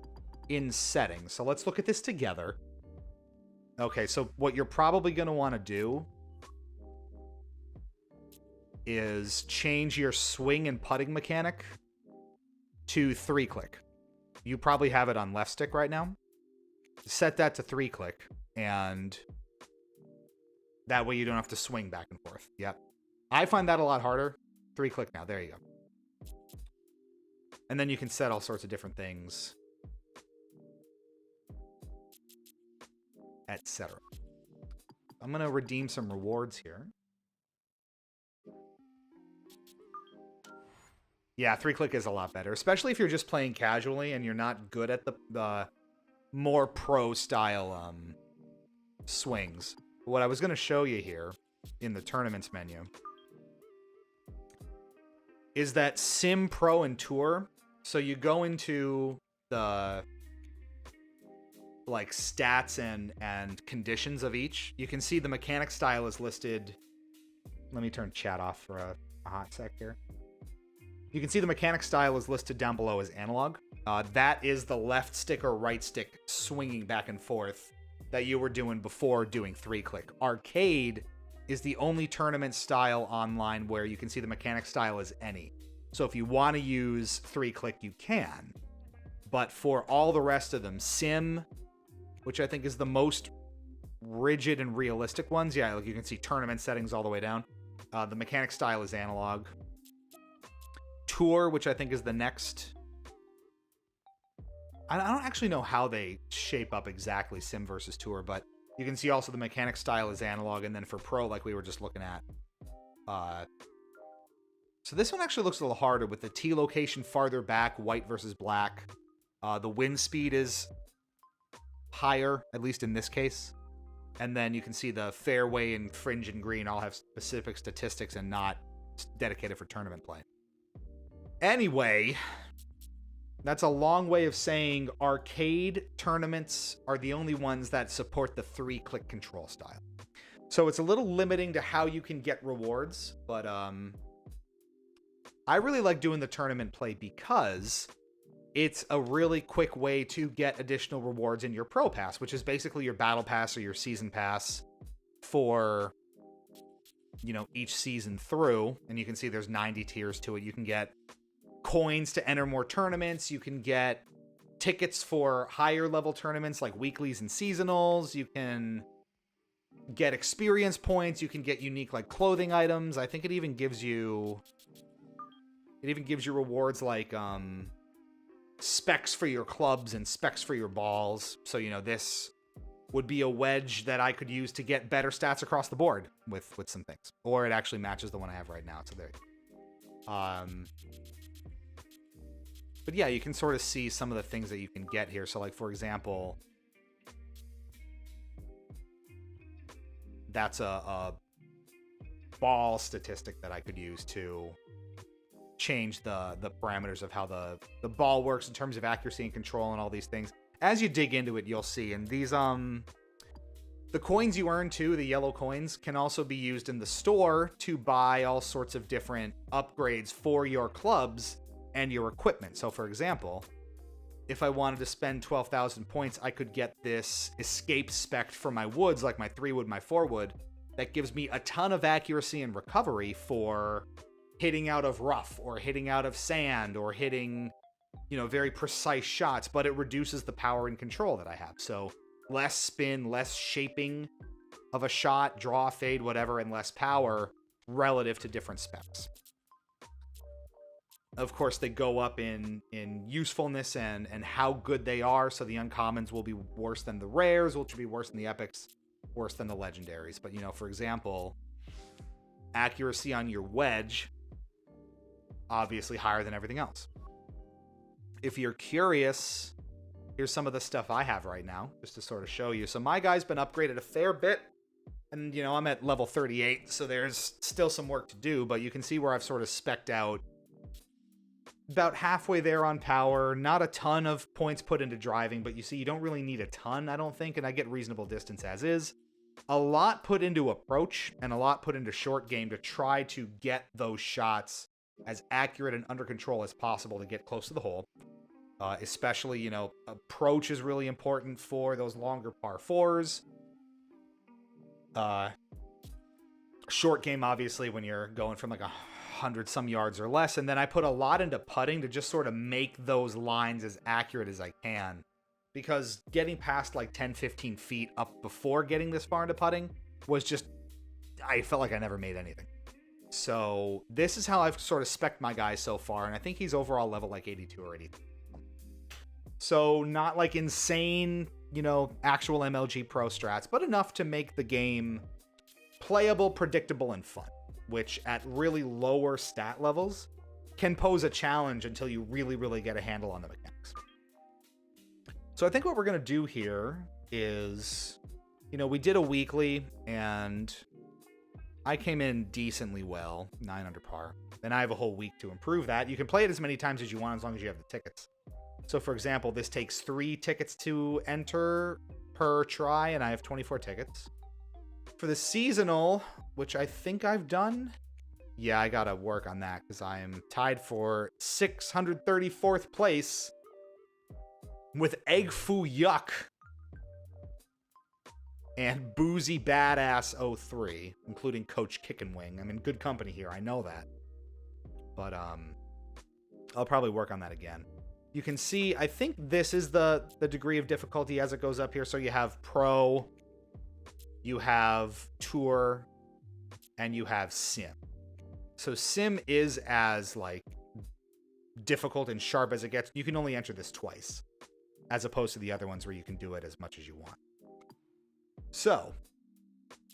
in settings. So let's look at this together. Okay, so what you're probably going to want to do is change your swing and putting mechanic to 3-click. You probably have it on left stick right now. Set that to 3-click, and that way you don't have to swing back and forth. Yep. I find that a lot harder. 3-click now. There you go. And then you can set all sorts of different things, etc. I'm going to redeem some rewards here. Yeah, 3-click is a lot better, especially if you're just playing casually and you're not good at the more pro style swings. What I was going to show you here in the tournaments menu is that Sim, Pro, and Tour. So you go into the like stats and conditions of each. You can see the mechanic style is listed. Let me turn chat off for a hot sec here. You can see the mechanic style is listed down below as analog. That is the left stick or right stick swinging back and forth that you were doing before doing 3-click. Arcade is the only tournament style online where you can see the mechanic style as any. So if you want to use 3-click, you can. But for all the rest of them, Sim, which I think is the most rigid and realistic ones, yeah, like you can see tournament settings all the way down. The mechanic style is analog. Tour, which I think is the next. I don't actually know how they shape up exactly Sim versus Tour, but you can see also the mechanic style is analog, and then for Pro, like we were just looking at. So this one actually looks a little harder with the T location farther back, white versus black. The wind speed is higher, at least in this case. And then you can see the fairway and fringe and green all have specific statistics and not dedicated for tournament play. Anyway, that's a long way of saying arcade tournaments are the only ones that support the 3-click control style. So it's a little limiting to how you can get rewards, but I really like doing the tournament play because it's a really quick way to get additional rewards in your Pro Pass, which is basically your Battle Pass or your Season Pass for, you know, each season through. And you can see there's 90 tiers to it. You can get coins to enter more tournaments. You can get tickets for higher level tournaments like weeklies and seasonals. You can get experience points. You can get unique like clothing items. I think it even gives you rewards like specs for your clubs and specs for your balls. So, you know, this would be a wedge that I could use to get better stats across the board with some things. Or it actually matches the one I have right now. So there you go. But yeah, you can sort of see some of the things that you can get here. So like, for example, that's a ball statistic that I could use to change the parameters of how the ball works in terms of accuracy and control and all these things. As you dig into it, you'll see. And these the coins you earn too, the yellow coins, can also be used in the store to buy all sorts of different upgrades for your clubs and your equipment. So for example, if I wanted to spend 12,000 points, I could get this escape spec for my woods, like my 3 wood, my 4 wood, that gives me a ton of accuracy and recovery for hitting out of rough or hitting out of sand or hitting, very precise shots, but it reduces the power and control that I have. So less spin, less shaping of a shot, draw, fade, whatever, and less power relative to different specs. Of course, they go up in usefulness and how good they are. So the uncommons will be worse than the rares, which will be worse than the epics, worse than the legendaries. But, for example, accuracy on your wedge, obviously higher than everything else. If you're curious, here's some of the stuff I have right now, just to sort of show you. So my guy's been upgraded a fair bit. And, I'm at level 38, so there's still some work to do. But you can see where I've sort of specced out about halfway there on power. Not a ton of points put into driving, but you see, you don't really need a ton, I don't think, and I get reasonable distance as is. A lot put into approach and a lot put into short game to try to get those shots as accurate and under control as possible to get close to the hole. Especially, approach is really important for those longer par 4s. Short game, obviously, when you're going from like 100 some yards or less. And then I put a lot into putting to just sort of make those lines as accurate as I can. Because getting past like 10, 15 feet up before getting this far into putting was just, I felt like I never made anything. So this is how I've sort of spec'd my guy so far. And I think he's overall level like 82 or 83. So not like insane, actual MLG Pro strats, but enough to make the game playable, predictable, and fun, which at really lower stat levels can pose a challenge until you really, really get a handle on the mechanics. So I think what we're going to do here is, we did a weekly and I came in decently well, 9 under par. Then I have a whole week to improve that. You can play it as many times as you want as long as you have the tickets. So for example, this takes 3 tickets to enter per try, and I have 24 tickets. For the seasonal, which I think I've done, yeah, I gotta work on that because I am tied for 634th place with Egg Foo Yuck and Boozy Badass 03, including Coach Kickin' Wing. I'm in good company here, I know that. But I'll probably work on that again. You can see, I think this is the degree of difficulty as it goes up here. So you have Pro, you have Tour, and you have Sim. So Sim is as like difficult and sharp as it gets. You can only enter this twice, as opposed to the other ones where you can do it as much as you want. So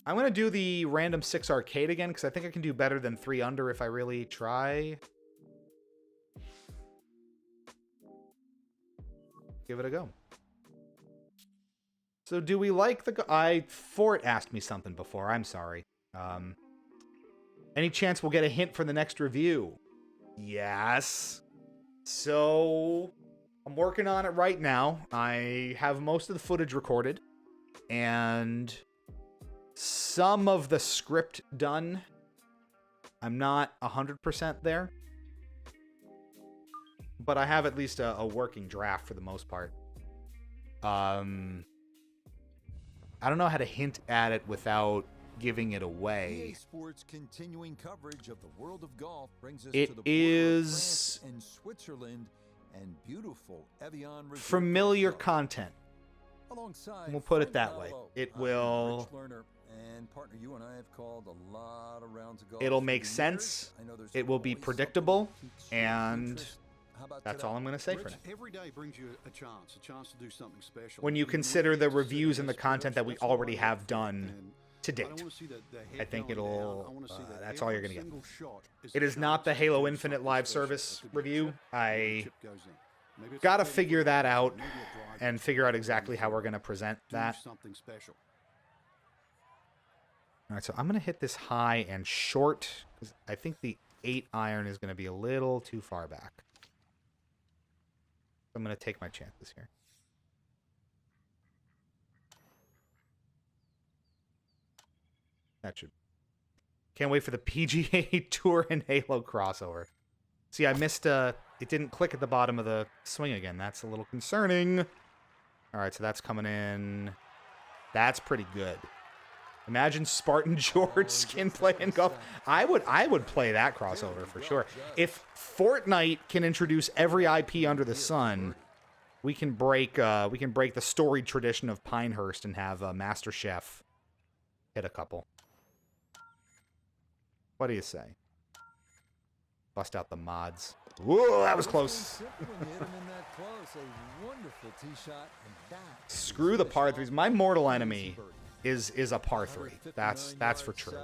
I'm going to do the random 6 arcade again, because I think I can do better than 3 under if I really try. Give it a go. So do we like the... Fort asked me something before. I'm sorry. Any chance we'll get a hint for the next review? Yes. So I'm working on it right now. I have most of the footage recorded and some of the script done. I'm not 100% there, but I have at least a working draft for the most part. I don't know how to hint at it without giving it away. EA Sports continuing coverage of the world of golf brings us It to the is border of France and Switzerland and beautiful Evian Resort familiar Golf Club. content. Alongside We'll put it Frank that way. Mallow, It I'm will... Rich Lerner, and partner, you and I have called a lot of rounds of golf It'll through make the sense. years. I know there's It will be always predictable, something that piques your and interest. How about that's today? all I'm going to say for Rich, now. every day brings you a chance to do something special. When you And consider really the consider reviews and the this content that we that's what I already look have for. done And to I date. don't wanna see the head I think going down. it'll, I wanna see that that's all you're every going to get. single shot is It a is not chance the to Halo do Infinite something live special. service It could be a review. chip, maybe a I chip goes in. Maybe it's got to a 30 figure that out maybe a drive and goes figure out in. exactly how we're going to present Do that. something special. All right, so I'm going to hit this high and short because I think the 8 iron is going to be a little too far back. I'm going to take my chances here. That should. Can't wait for the PGA Tour and Halo crossover. See, I missed, it didn't click at the bottom of the swing again. That's a little concerning. All right, so that's coming in. That's pretty good. Imagine Spartan George skin play in golf. I would play that crossover for sure. If Fortnite can introduce every IP under the sun, we can break the storied tradition of Pinehurst and have Master Chef hit a couple. What do you say? Bust out the mods. Whoa, that was close. Screw the par threes. My mortal enemy is a par 3. That's for true.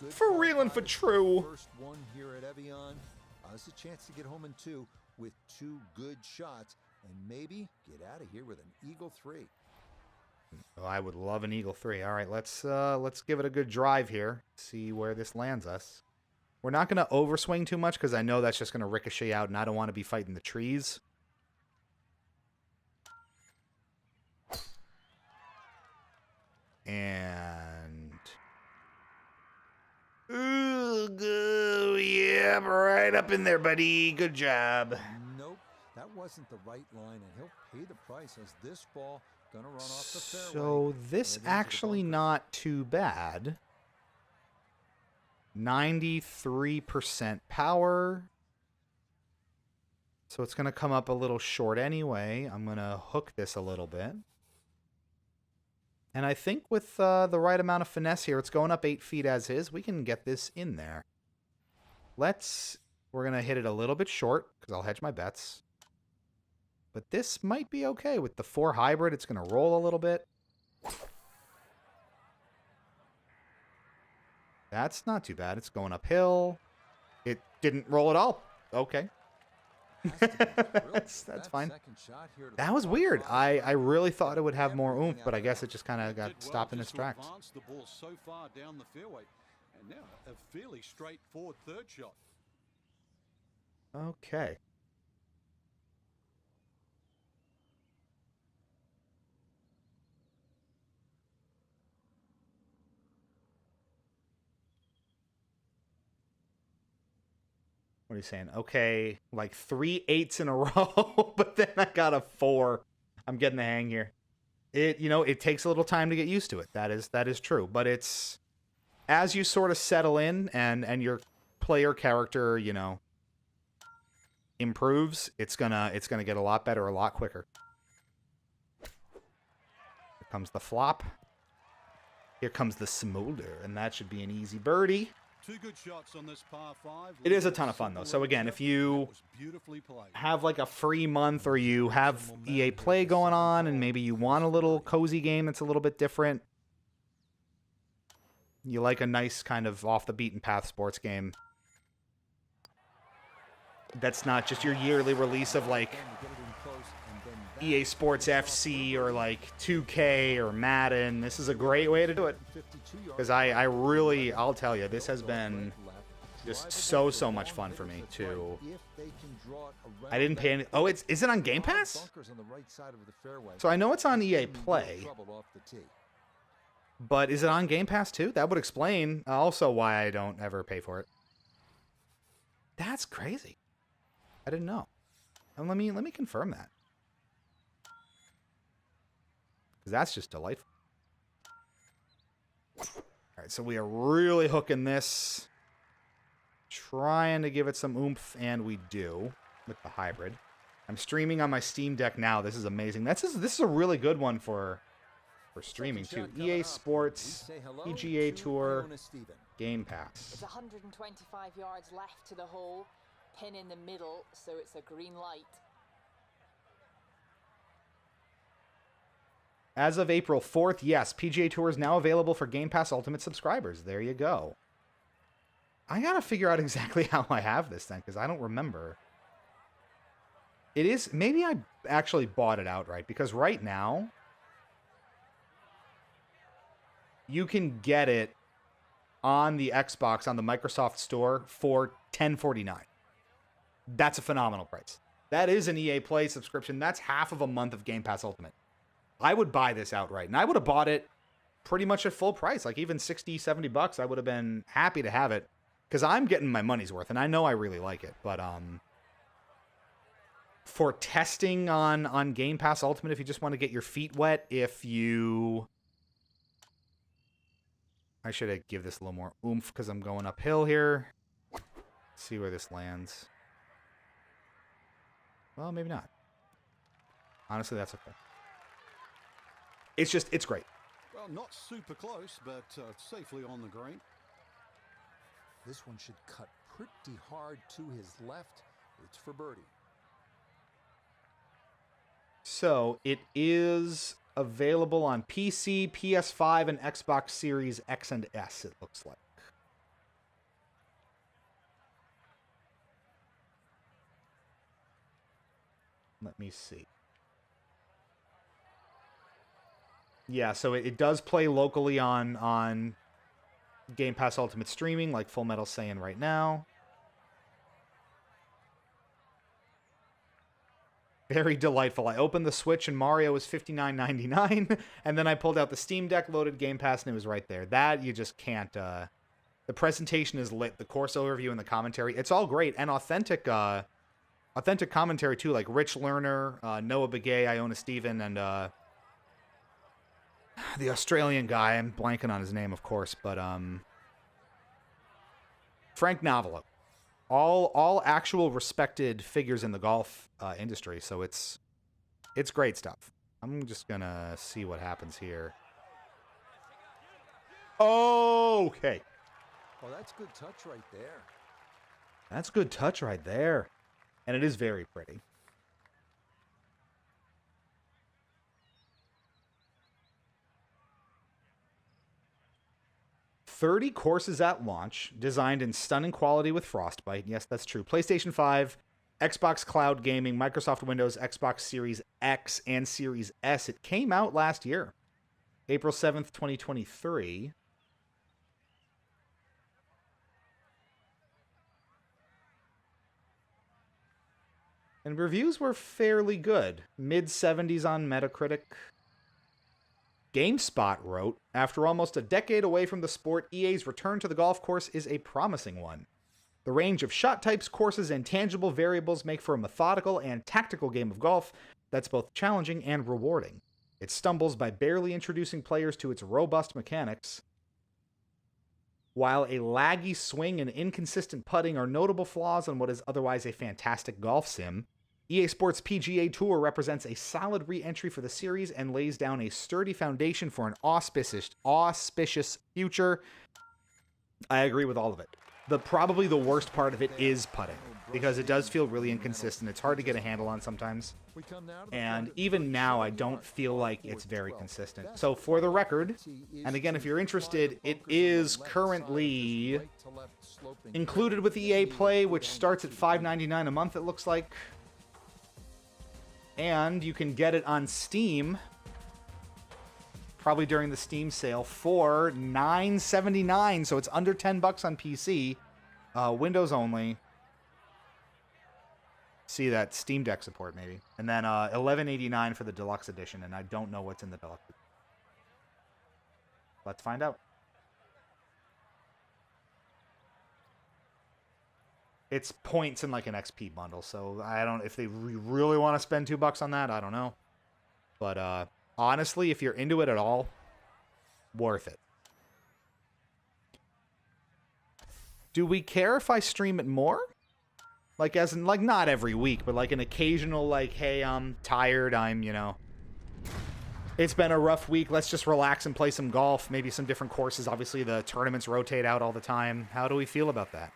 For real and for true. First one here at Evian. It's a chance to get home in 2 with 2 good shots and maybe get out of here with an eagle 3. Oh, I would love an eagle 3. All right, let's give it a good drive here. See where this lands us. We're not going to overswing too much because I know that's just going to ricochet out, and I don't want to be fighting the trees. And ooh, yeah, right up in there, buddy. Good job. Nope, that wasn't the right line, and he'll pay the price as this ball gonna run off the fairway. So this actually not too bad. 93% power. So it's gonna come up a little short anyway. I'm gonna hook this a little bit. And I think with the right amount of finesse here, it's going up 8 feet as is. We can get this in there. We're going to hit it a little bit short because I'll hedge my bets. But this might be okay. With the 4 hybrid, it's going to roll a little bit. That's not too bad. It's going uphill. It didn't roll at all. Okay. that's fine. That was weird. I really thought it would have more oomph, but I guess it just kind of got stopped in its tracks. The ball so far down the fairway, and now a fairly straightforward 3rd shot. Okay. What are you saying? Okay, like 3 8s in a row, but then I got a 4. I'm getting the hang here. It takes a little time to get used to it. That is true. But it's as you sort of settle in and your player character, improves, it's gonna get a lot better a lot quicker. Here comes the flop. Here comes the smolder, and that should be an easy birdie. 2 good shots on this par 5. It is a ton of fun, though. So, again, if you have like a free month or you have EA Play going on and maybe you want a little cozy game that's a little bit different, you like a nice kind of off-the-beaten-path sports game that's not just your yearly release of like EA Sports FC or like 2K or Madden, this is a great way to do it. Because I'll tell you, this has been just so much fun for me too. I didn't pay any. Oh, is it on Game Pass? So I know it's on EA Play. But is it on Game Pass too? That would explain also why I don't ever pay for it. That's crazy. I didn't know. And let me confirm that. Because that's just delightful. All right, so we are really hooking this. Trying to give it some oomph, and we do with the hybrid. I'm streaming on my Steam Deck now. This is amazing. This is a really good one for streaming too. EA Sports, PGA Tour, Game Pass. It's 125 yards left to the hole. Pin in the middle, so it's a green light. As of April 4th, yes, PGA Tour is now available for Game Pass Ultimate subscribers. There you go. I gotta figure out exactly how I have this then, because I don't remember. It is, maybe I actually bought it outright, because right now, you can get it on the Xbox on the Microsoft Store for $10.49. That's a phenomenal price. That is an EA Play subscription. That's half of a month of Game Pass Ultimate. I would buy this outright, and I would have bought it pretty much at full price, like even 60, 70 bucks. I would have been happy to have it because I'm getting my money's worth, and I know I really like it. But for testing on Game Pass Ultimate, if you just want to get your feet wet, I should give this a little more oomph because I'm going uphill here. Let's see where this lands. Well, maybe not. Honestly, that's okay. It's great. Well, not super close, but safely on the green. This one should cut pretty hard to his left. It's for birdie. So it is available on PC, PS5, and Xbox Series X and S, it looks like. Let me see. Yeah, so it does play locally on Game Pass Ultimate Streaming, like Full Metal's saying right now. Very delightful. I opened the Switch and Mario was $59.99, and then I pulled out the Steam Deck, loaded Game Pass, and it was right there. That you just can't. The presentation is lit. The course overview and the commentary, it's all great and authentic commentary too, like Rich Lerner, Noah Begay, Iona Stephen, and the Australian guy. I'm blanking on his name, of course, but Frank Navalo. All actual respected figures in the golf industry, so it's great stuff. I'm just gonna see what happens here. Okay. Well, that's good touch right there. That's good touch right there. And it is very pretty. $30 courses at launch, designed in stunning quality with Frostbite. Yes, that's true. PlayStation 5, Xbox Cloud Gaming, Microsoft Windows, Xbox Series X, and Series S. It came out last year, April 7th, 2023. And reviews were fairly good. Mid-70s on Metacritic. GameSpot wrote, after almost a decade away from the sport, EA's return to the golf course is a promising one. The range of shot types, courses, and tangible variables make for a methodical and tactical game of golf that's both challenging and rewarding. It stumbles by barely introducing players to its robust mechanics, while a laggy swing and inconsistent putting are notable flaws on what is otherwise a fantastic golf sim. EA Sports PGA Tour represents a solid re-entry for the series and lays down a sturdy foundation for an auspicious future. I agree with all of it. Probably the worst part of it is putting, because it does feel really inconsistent. It's hard to get a handle on sometimes. And even now, I don't feel like it's very consistent. So for the record, and again, if you're interested, it is currently included with EA Play, which starts at $5.99 a month, it looks like. And you can get it on Steam, probably during the Steam sale, for $9.79. So it's under $10 on PC, Windows only. See that Steam Deck support maybe, and then $11.89 for the deluxe edition. And I don't know what's in the deluxe. Let's find out. It's points in like an XP bundle, so I don't. If they really want to spend $2 on that, I don't know. But honestly, if you're into it at all, worth it. Do we care if I stream it more? Like, as in, like, not every week, but like an occasional, like, hey, I'm tired, it's been a rough week, let's just relax and play some golf, maybe some different courses. Obviously, the tournaments rotate out all the time. How do we feel about that?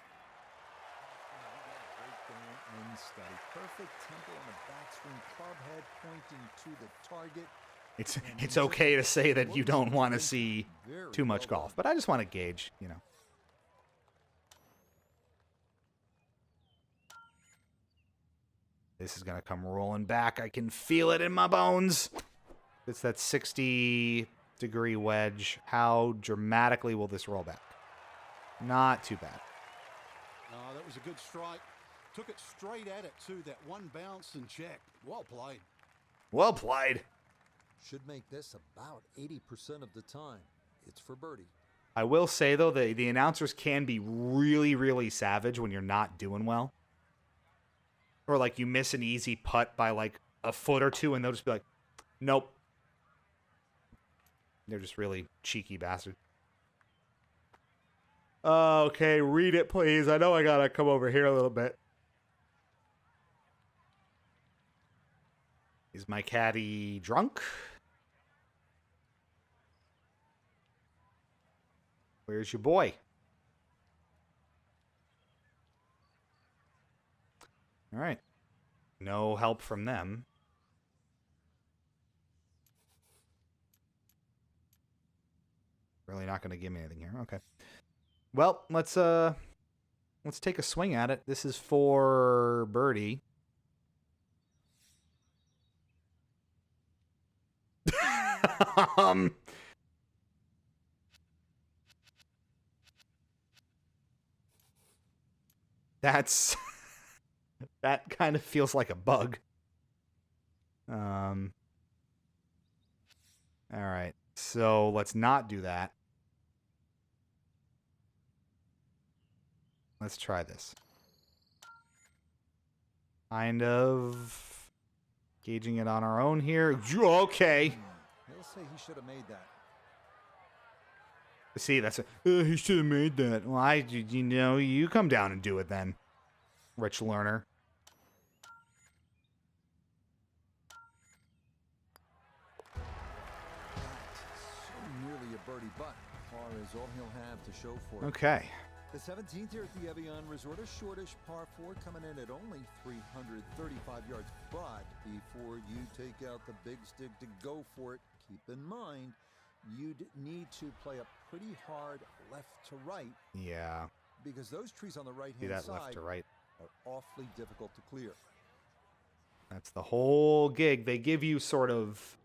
Perfect tempo on the backswing, club head pointing to the target. It's okay to say that you don't want to see too much golf, but I just want to gauge, This is going to come rolling back. I can feel it in my bones. It's that 60-degree wedge. How dramatically will this roll back? Not too bad. Oh, that was a good strike. Took it straight at it, too. That one bounce and check. Well played. Well played. Should make this about 80% of the time. It's for birdie. I will say, though, the announcers can be really, really savage when you're not doing well. Or, like, you miss an easy putt by, like, a foot or two, and they'll just be like, nope. They're just really cheeky bastards. Okay, read it, please. I know I gotta come over here a little bit. Is my caddy drunk? Where's your boy? All right. No help from them. Really not going to give me anything here. Okay. Well, let's take a swing at it. This is for birdie. That's that kind of feels like a bug. All right. So let's not do that. Let's try this. Kind of gauging it on our own here. Okay. He'll say he should have made that. See, that's he should have made that. Well, you come down and do it then, Rich Learner. So nearly a birdie, but par is all he'll have to show for it. Okay. The 17th here at the Evian Resort, a shortish par 4 coming in at only 335 yards. But before you take out the big stick to go for it, keep in mind, you'd need to play a pretty hard left to right. Yeah. Because those trees on the See right-hand that side left to right. are awfully difficult to clear. That's the whole gig. They give you sort of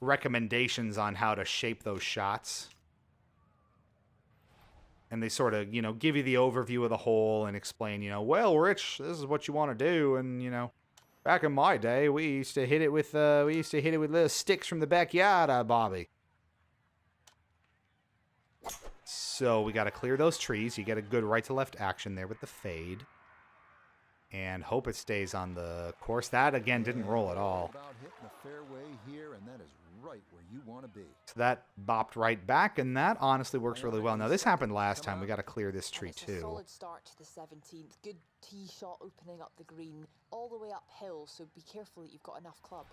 recommendations on how to shape those shots. And they sort of, give you the overview of the hole and explain, well, Rich, this is what you want to do. And, back in my day, we used to hit it with little sticks from the backyard, Bobby. So we got to clear those trees. You get a good right to left action there with the fade. And hope it stays on the course. That, again, didn't roll at all. About hitting the fairway here, and that is right where you want to be. So that bopped right back, and that honestly works really well. Now, this happened last time. We got to clear this tree, And it's too. a solid start to the 17th. Good tee shot opening up the green, all the way uphill, so be careful that you've got enough club.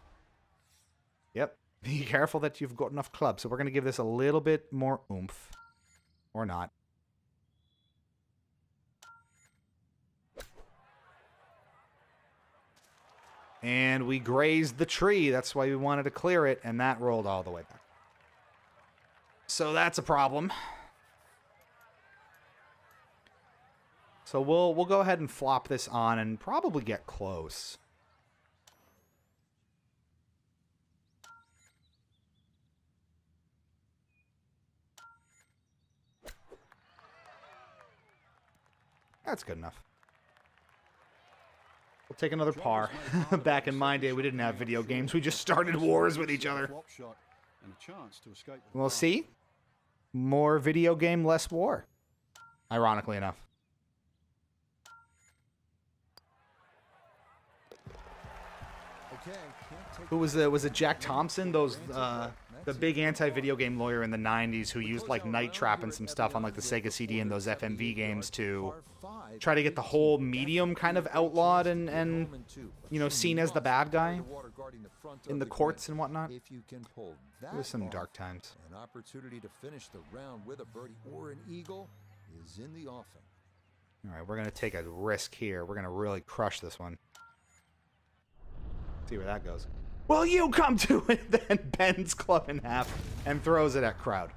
Yep. Be careful that you've got enough club. So we're going to give this a little bit more oomph. Or not. And we grazed the tree. That's why we wanted to clear it, and that rolled all the way back. So that's a problem. So we'll go ahead and flop this on and probably get close. That's good enough. We'll take another par. Back in my day, we didn't have video games. We just started wars with each other. We'll see. More video game, less war. Ironically enough. Who was it Jack Thompson? Those the big anti-video game lawyer in the 90s who used like Night Trap and some stuff on like the Sega CD and those FMV games to try to get the whole medium kind of outlawed and seen as the bad guy in the courts and whatnot. There's some dark times. An opportunity to finish the round with a birdie or an eagle is in the offing. All right, we're going to take a risk here. We're going to really crush this one. See where that goes. Well, you come to it, then bends club in half and throws it at crowd.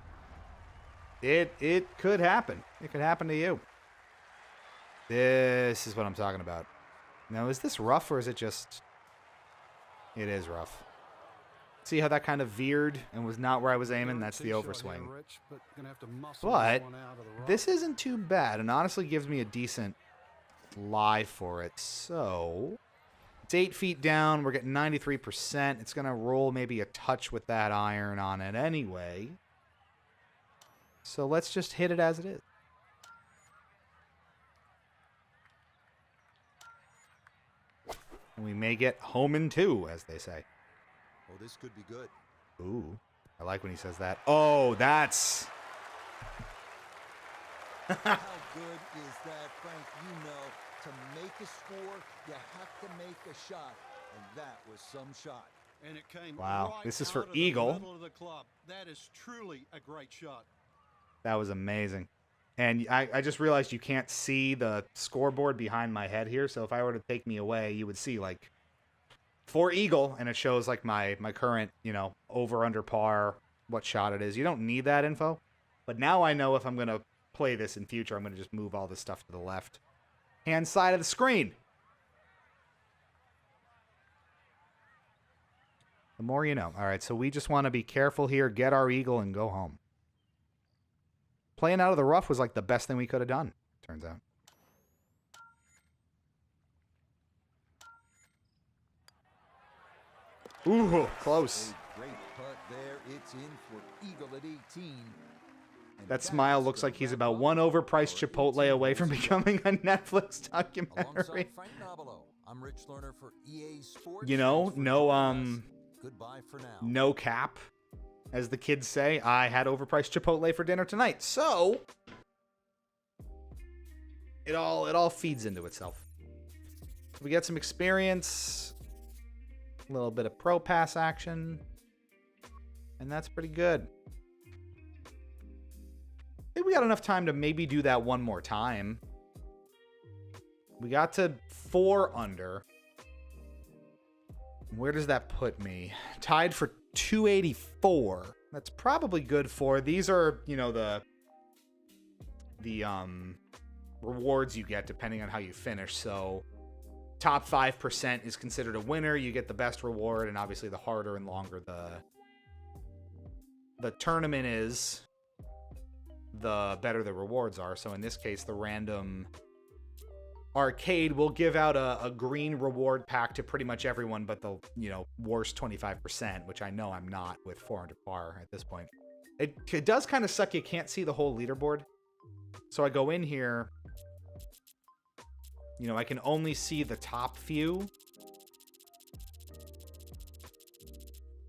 It could happen. It could happen to you. This is what I'm talking about. Now, is this rough or is it just... It is rough. See how that kind of veered and was not where I was aiming? That's the overswing. But this isn't too bad, and honestly gives me a decent lie for it. So it's 8 feet down. We're getting 93%. It's going to roll maybe a touch with that iron on it anyway. So let's just hit it as it is. And we may get home in two, as they say. Oh, this could be good. Ooh, I like when he says that. Oh, that's... How good is that, Frank? You know, to make a score, you have to make a shot. And that was some shot. And it came Wow, right this is out for of the Eagle. middle of the club. That is truly a great shot. That was amazing. And I just realized you can't see the scoreboard behind my head here, so if I were to take me away, you would see, like, for Eagle, and it shows, like, my current, you know, over, under par, what shot it is. You don't need that info. But now I know if I'm going to play this in future, I'm going to just move all this stuff to the left hand side of the screen. The more you know. All right, so we just want to be careful here, get our Eagle, and go home. Playing out of the rough was like the best thing we could have done, turns out. Ooh, close. A great putt there. It's in for Eagle at 18. And That smile looks like he's about one overpriced Chipotle away from becoming a Netflix documentary. Alongside Frank Nobilo, I'm Rich Lerner for EA Sports. You know, Thanks for no joining us. Goodbye for now. no cap, as the kids say. I had overpriced Chipotle for dinner tonight, so it all feeds into itself. We get some experience, a little bit of pro pass action, and that's pretty good. I think we got enough time to maybe do that one more time. We got to 4 under. Where does that put me? Tied for 284. That's probably good for... These are, you know, the rewards you get depending on how you finish. So top 5% is considered a winner. You get the best reward, and obviously the harder and longer the tournament is, the better the rewards are. So in this case, the random arcade will give out a green reward pack to pretty much everyone but the, you know, worst 25%, which I know I'm not with 400 par at this point. It does kind of suck you can't see the whole leaderboard. So I go in here, you know, I can only see the top few.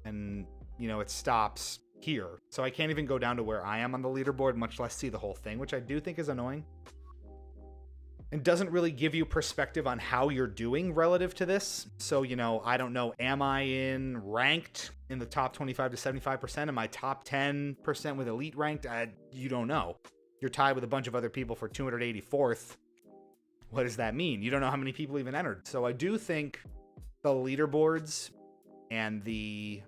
And, you know, it stops here. So I can't even go down to where I am on the leaderboard, much less see the whole thing, which I do think is annoying. And doesn't really give you perspective on how you're doing relative to this. So, you know, I don't know, am I in ranked in the top 25 to 75%? Am I top 10% with elite ranked? You don't know. You're tied with a bunch of other people for 284th. What does that mean? You don't know how many people even entered. So I do think the leaderboards and the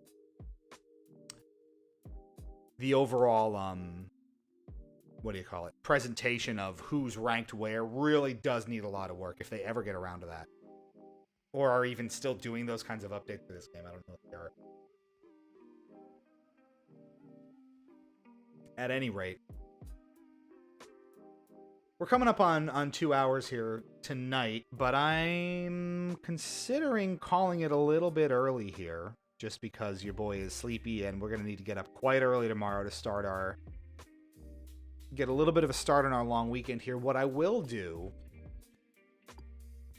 overall, what do you call it? Presentation of who's ranked where really does need a lot of work if they ever get around to that. Or are even still doing those kinds of updates for this game. I don't know if they are. At any rate, we're coming up on 2 hours here tonight, but I'm considering calling it a little bit early here, just because your boy is sleepy and we're going to need to get up quite early tomorrow to start get a little bit of a start on our long weekend here. What I will do,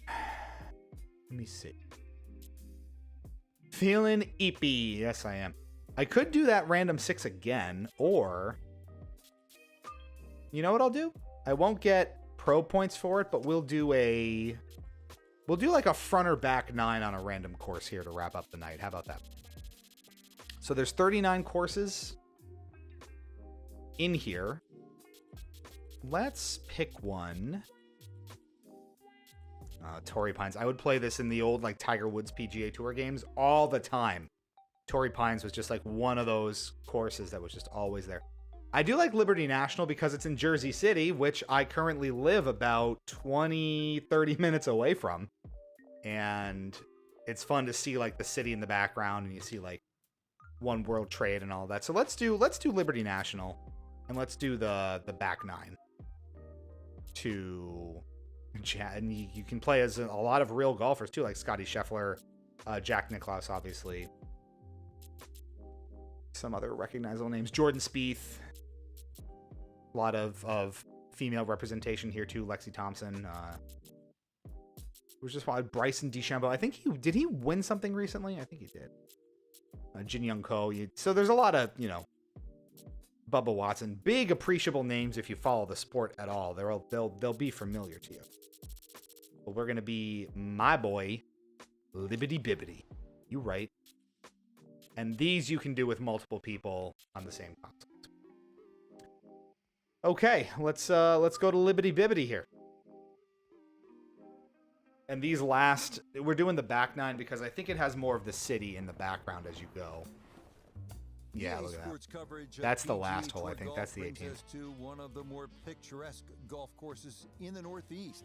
let me see. Feeling eepy. Yes, I am. I could do that random 6 again, or you know what I'll do? I won't get pro points for it, but we'll do like a front or back 9 on a random course here to wrap up the night. How about that? So there's 39 courses in here. Let's pick one. Torrey Pines. I would play this in the old like Tiger Woods PGA Tour games all the time. Torrey Pines was just like one of those courses that was just always there. I do like Liberty National because it's in Jersey City, which I currently live about 20-30 minutes away from. And it's fun to see like the city in the background, and you see like One World Trade and all that. So let's do Liberty National, and let's do the back nine. And you can play as a lot of real golfers too, like Scotty Scheffler, Jack Nicklaus, obviously. Some other recognizable names, Jordan Spieth. A lot of female representation here too, Lexi Thompson. Was just wild. Bryson DeChambeau. I think did he win something recently? I think he did. Jin Young Ko. So there's a lot of, Bubba Watson. Big appreciable names if you follow the sport at all. They'll be familiar to you. But we're gonna be my boy, Libbity Bibbity. You right. And these you can do with multiple people on the same console. Okay, let's go to Libbity Bibbity here. And these we're doing the back nine because I think it has more of the city in the background as you go. Yeah, look at that. That's the last hole, I think. That's the 18th. To one of the more picturesque golf courses in the Northeast,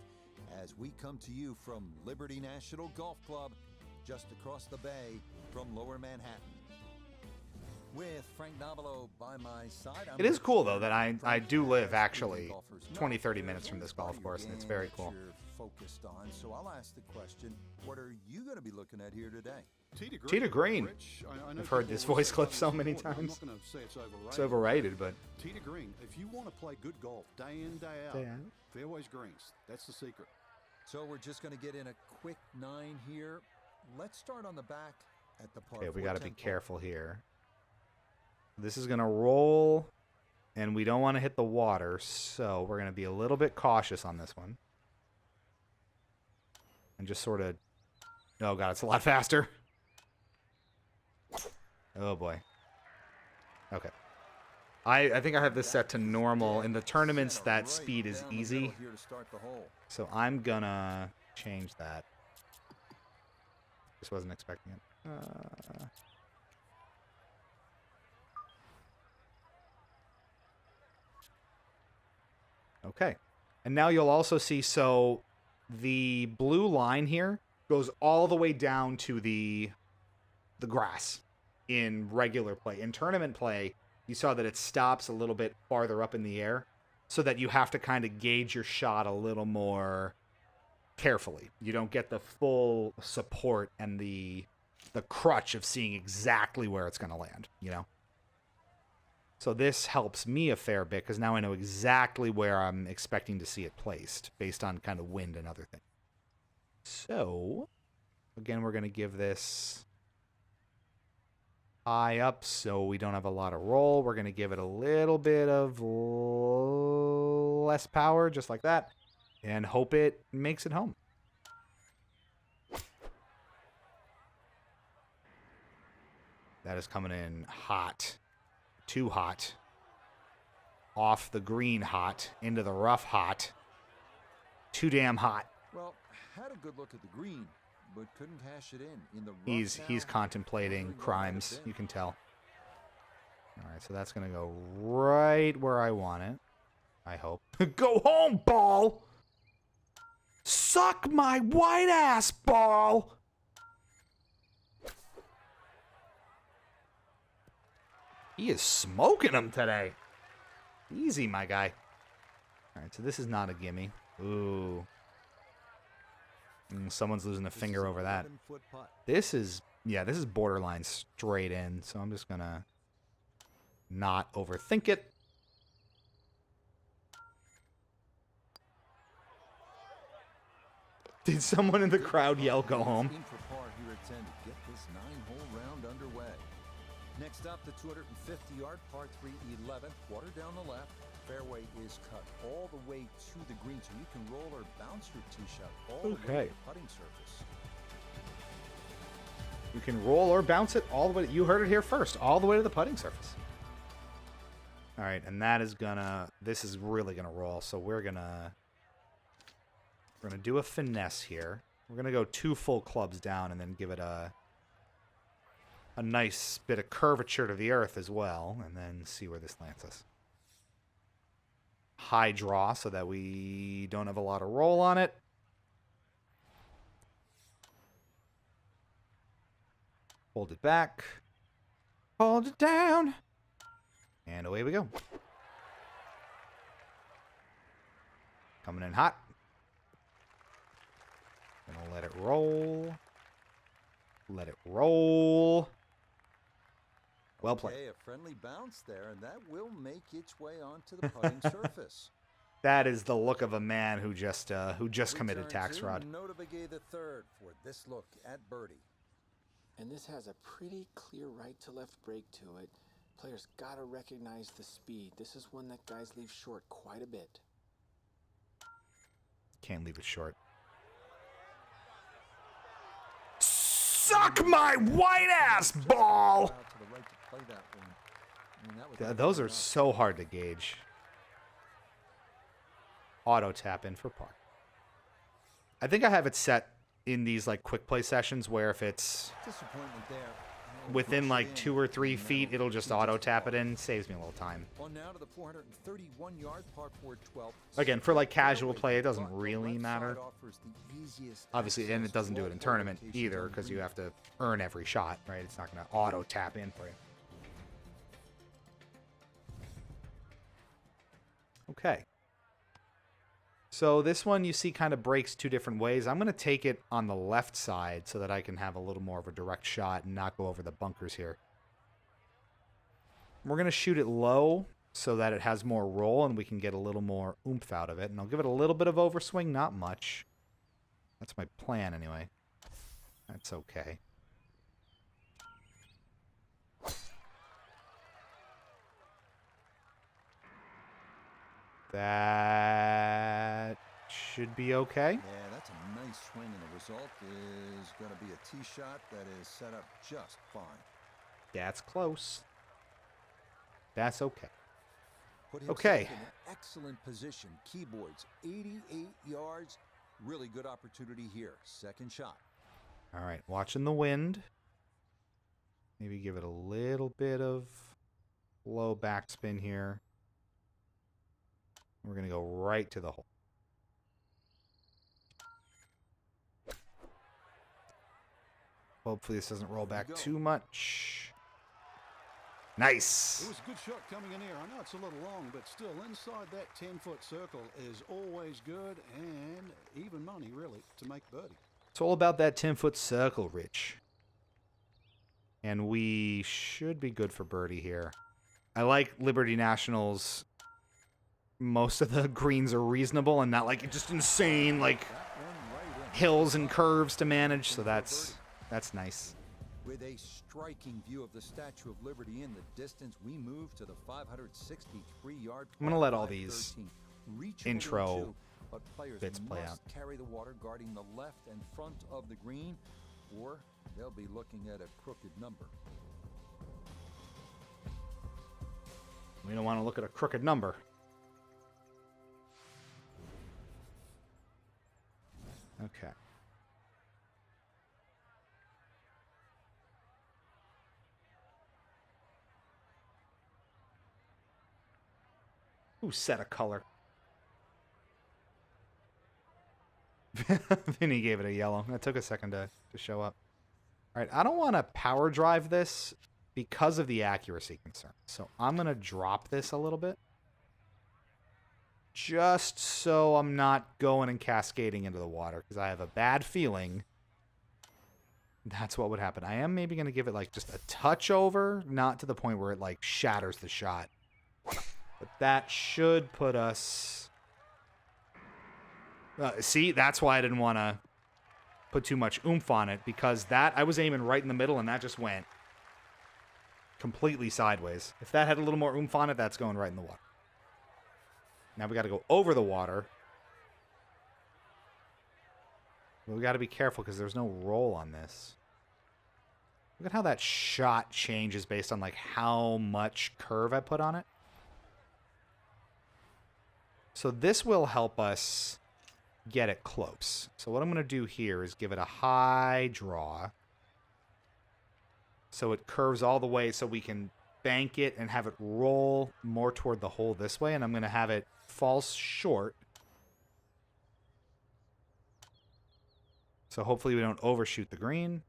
as we come to you from Liberty National Golf Club, just across the bay from Lower Manhattan. With Frank Navalo by my side. It is cool though that I do live actually 20-30 minutes from this golf course, and it's very cool. Focused on, so I'll ask the question: what are you going to be looking at here today? Tita Green. I've heard this voice clip so many times. I'm not going to say it's overrated, but Tita Green. If you want to play good golf day in, day out, fairways greens. That's the secret. So we're just going to get in a quick 9 here. Let's start on the back at the par. Okay, we got to be careful here. This is going to roll, and we don't want to hit the water, so we're going to be a little bit cautious on this one. And just sort of... Oh, God, it's a lot faster. Oh, boy. Okay. I think I have this set to normal. In the tournaments, that speed is easy. So I'm going to change that. Just wasn't expecting it. Okay. And now you'll also see, so the blue line here goes all the way down to the grass in regular play. In tournament play, you saw that it stops a little bit farther up in the air so that you have to kind of gauge your shot a little more carefully. You don't get the full support and the crutch of seeing exactly where it's going to land, So this helps me a fair bit because now I know exactly where I'm expecting to see it placed based on kind of wind and other things. So, again, we're going to give this high up so we don't have a lot of roll. We're going to give it a little bit of less power, just like that, and hope it makes it home. That is coming in hot. Too hot. Off the green hot. Into the rough hot. Too damn hot. Well, had a good look at the green, but couldn't cash it in the rough. He's contemplating crimes, you can tell. All right, so that's going to go right where I want it. I hope. Go home, ball! Suck my white ass, ball! He is smoking them today. Easy, my guy. All right, so this is not a gimme. Ooh. Someone's losing a finger over that. This is borderline straight in, so I'm just going to not overthink it. Did someone in the crowd yell, go home? Get this 9-hole round underway. Next up, the 250-yard par 3 11th, water down the left. Fairway is cut all the way to the green, so you can roll or bounce your tee shot all the way to the putting surface. You can roll or bounce it all the way. You heard it here first, all the way to the putting surface. All right, and that is gonna. This is really gonna roll. So we're gonna do a finesse here. We're gonna go 2 full clubs down and then give it a nice bit of curvature to the earth as well, and then see where this lands us. High draw so that we don't have a lot of roll on it. Hold it back. Hold it down. And away we go. Coming in hot. Gonna let it roll. Let it roll. Well played. Okay, a friendly bounce there, and that will make its way onto the putting surface. That is the look of a man who just committed Return tax to fraud. Notavigay the third for this look at birdie. And this has a pretty clear right to left break to it. Players gotta recognize the speed. This is one that guys leave short quite a bit. Can't leave it short. Suck my white ass ball! Out to the right to play that one. I mean, that was Those are enough. so hard to gauge. Auto tap in for par. I think I have it set in these like quick play sessions where if it's Disappointment there. within like 2 or 3 feet, it'll just auto tap it in. Saves me a little time. On now to the 431-yard par 4 12th. Again, for like casual play, it doesn't really matter. Offers the easiest Obviously, and access it doesn't to do it all in four tournament locations either on the because you green. have to earn every shot, right? It's not going to auto tap in for you. Okay. So this one you see kind of breaks 2 different ways. I'm going to take it on the left side so that I can have a little more of a direct shot and not go over the bunkers here. We're going to shoot it low so that it has more roll and we can get a little more oomph out of it. And I'll give it a little bit of overswing, not much. That's my plan anyway. That's okay. That should be okay. Yeah, that's a nice swing, and the result is going to be a tee shot that is set up just fine. That's close. That's okay. Put himself Okay. in an excellent position. Keyboards, 88 yards. Really good opportunity here. Second shot. All right, watching the wind. Maybe give it a little bit of low backspin here. We're going to go right to the hole. Hopefully this doesn't roll back go. too much. It Nice. was a good shot coming in here. I know it's a little long, but still inside that 10-foot circle is always good and even money, really, to make birdie. It's all about that 10-foot circle, Rich. And we should be good for birdie here. I like Liberty Nationals. Most of the greens are reasonable and not like just insane like That one right in. hills and curves to manage, so that's nice. With a striking view of the Statue of Liberty in the distance, we move to the 563-yard. I'm gonna let all these intro but players bits play must out. carry the water guarding the left and front of the green, or they'll be looking at a crooked number. We don't want to look at a crooked number. Okay. Ooh, set a color. Vinny gave it a yellow. That took a second to show up. All right, I don't want to power drive this because of the accuracy concern. So I'm going to drop this a little bit. Just so I'm not going and cascading into the water, because I have a bad feeling that's what would happen. I am maybe going to give it like just a touch over, not to the point where it like shatters the shot. But that should put us... see, that's why I didn't want to put too much oomph on it, because that I was aiming right in the middle and that just went completely sideways. If that had a little more oomph on it, that's going right in the water. Now we got to go over the water. But we got to be careful because there's no roll on this. Look at how that shot changes based on like how much curve I put on it. So this will help us get it close. So what I'm going to do here is give it a high draw. So it curves all the way so we can bank it and have it roll more toward the hole this way. And I'm going to have it fall short. So hopefully we don't overshoot the green.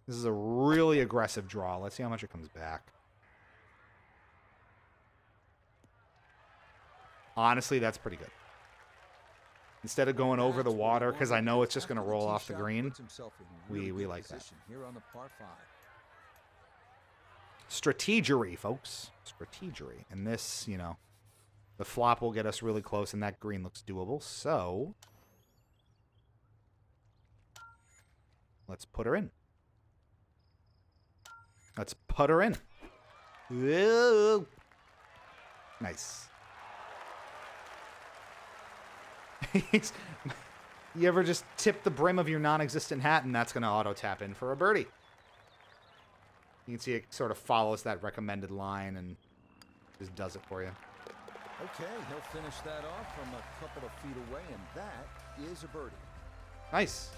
This is a really aggressive draw. Let's see how much it comes back. Honestly, that's pretty good. Instead of going over the water, because I know it's just going to roll off the green, we like that. Here on the par 5. Strategery, folks. Strategery. And this, you know, the flop will get us really close, and that green looks doable. So, let's put her in. Let's put her in. Whoa. Nice. You ever just tip the brim of your non-existent hat, and that's going to auto-tap in for a birdie. You can see it sort of follows that recommended line and just does it for you. Okay, he'll finish that off from a couple of feet away, and that is a birdie. Nice.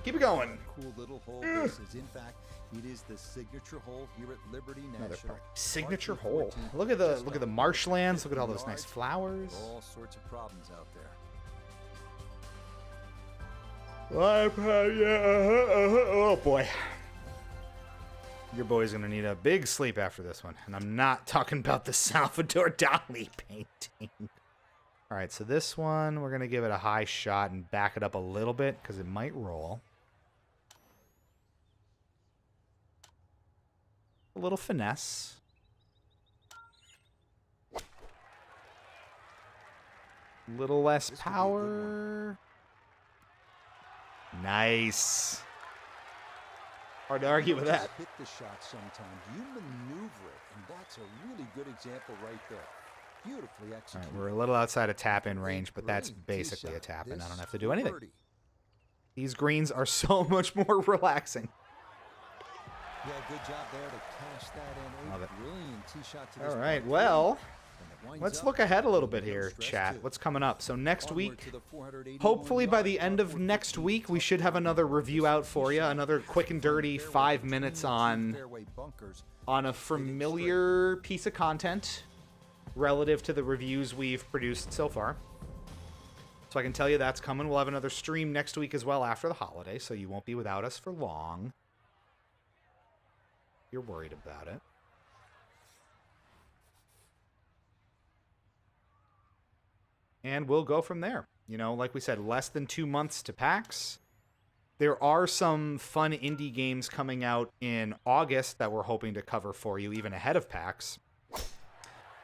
Keep it going. Cool little hole this is. In fact, it is the signature hole here at Liberty National. Signature hole. Look at the marshlands. Look at all those nice flowers. All sorts of problems out there. Oh boy. Your boy's gonna need a big sleep after this one. And I'm not talking about the Salvador Dali painting. Alright, so this one, we're gonna give it a high shot and back it up a little bit because it might roll. A little finesse. Little less power. Nice. Hard to argue with that. Hit the shot sometimes. You maneuver it, and that's a really good example right there. Beautifully executed. All right, we're a little outside of tap-in range, but that's basically a tap-in. I don't have to do anything. These greens are so much more relaxing. Yeah, good job there to cash that in. Love it. Brilliant tee shot to this All right, ball. well, And it winds let's up look ahead a little with bit no here, stress, chat. too. What's coming up? So next Onward week, to the 481 hopefully by the yard end par of 14 next week, we top should have another five. review out for you. Another quick and dirty Fairway 5 between minutes the two on fairway bunkers. a familiar piece of content relative to the reviews we've produced so far. So I can tell you that's coming. We'll have another stream next week as well after the holiday, so you won't be without us for long. You're worried about it. And we'll go from there. You know, like we said, less than 2 months to PAX. There are some fun indie games coming out in August that we're hoping to cover for you, even ahead of PAX.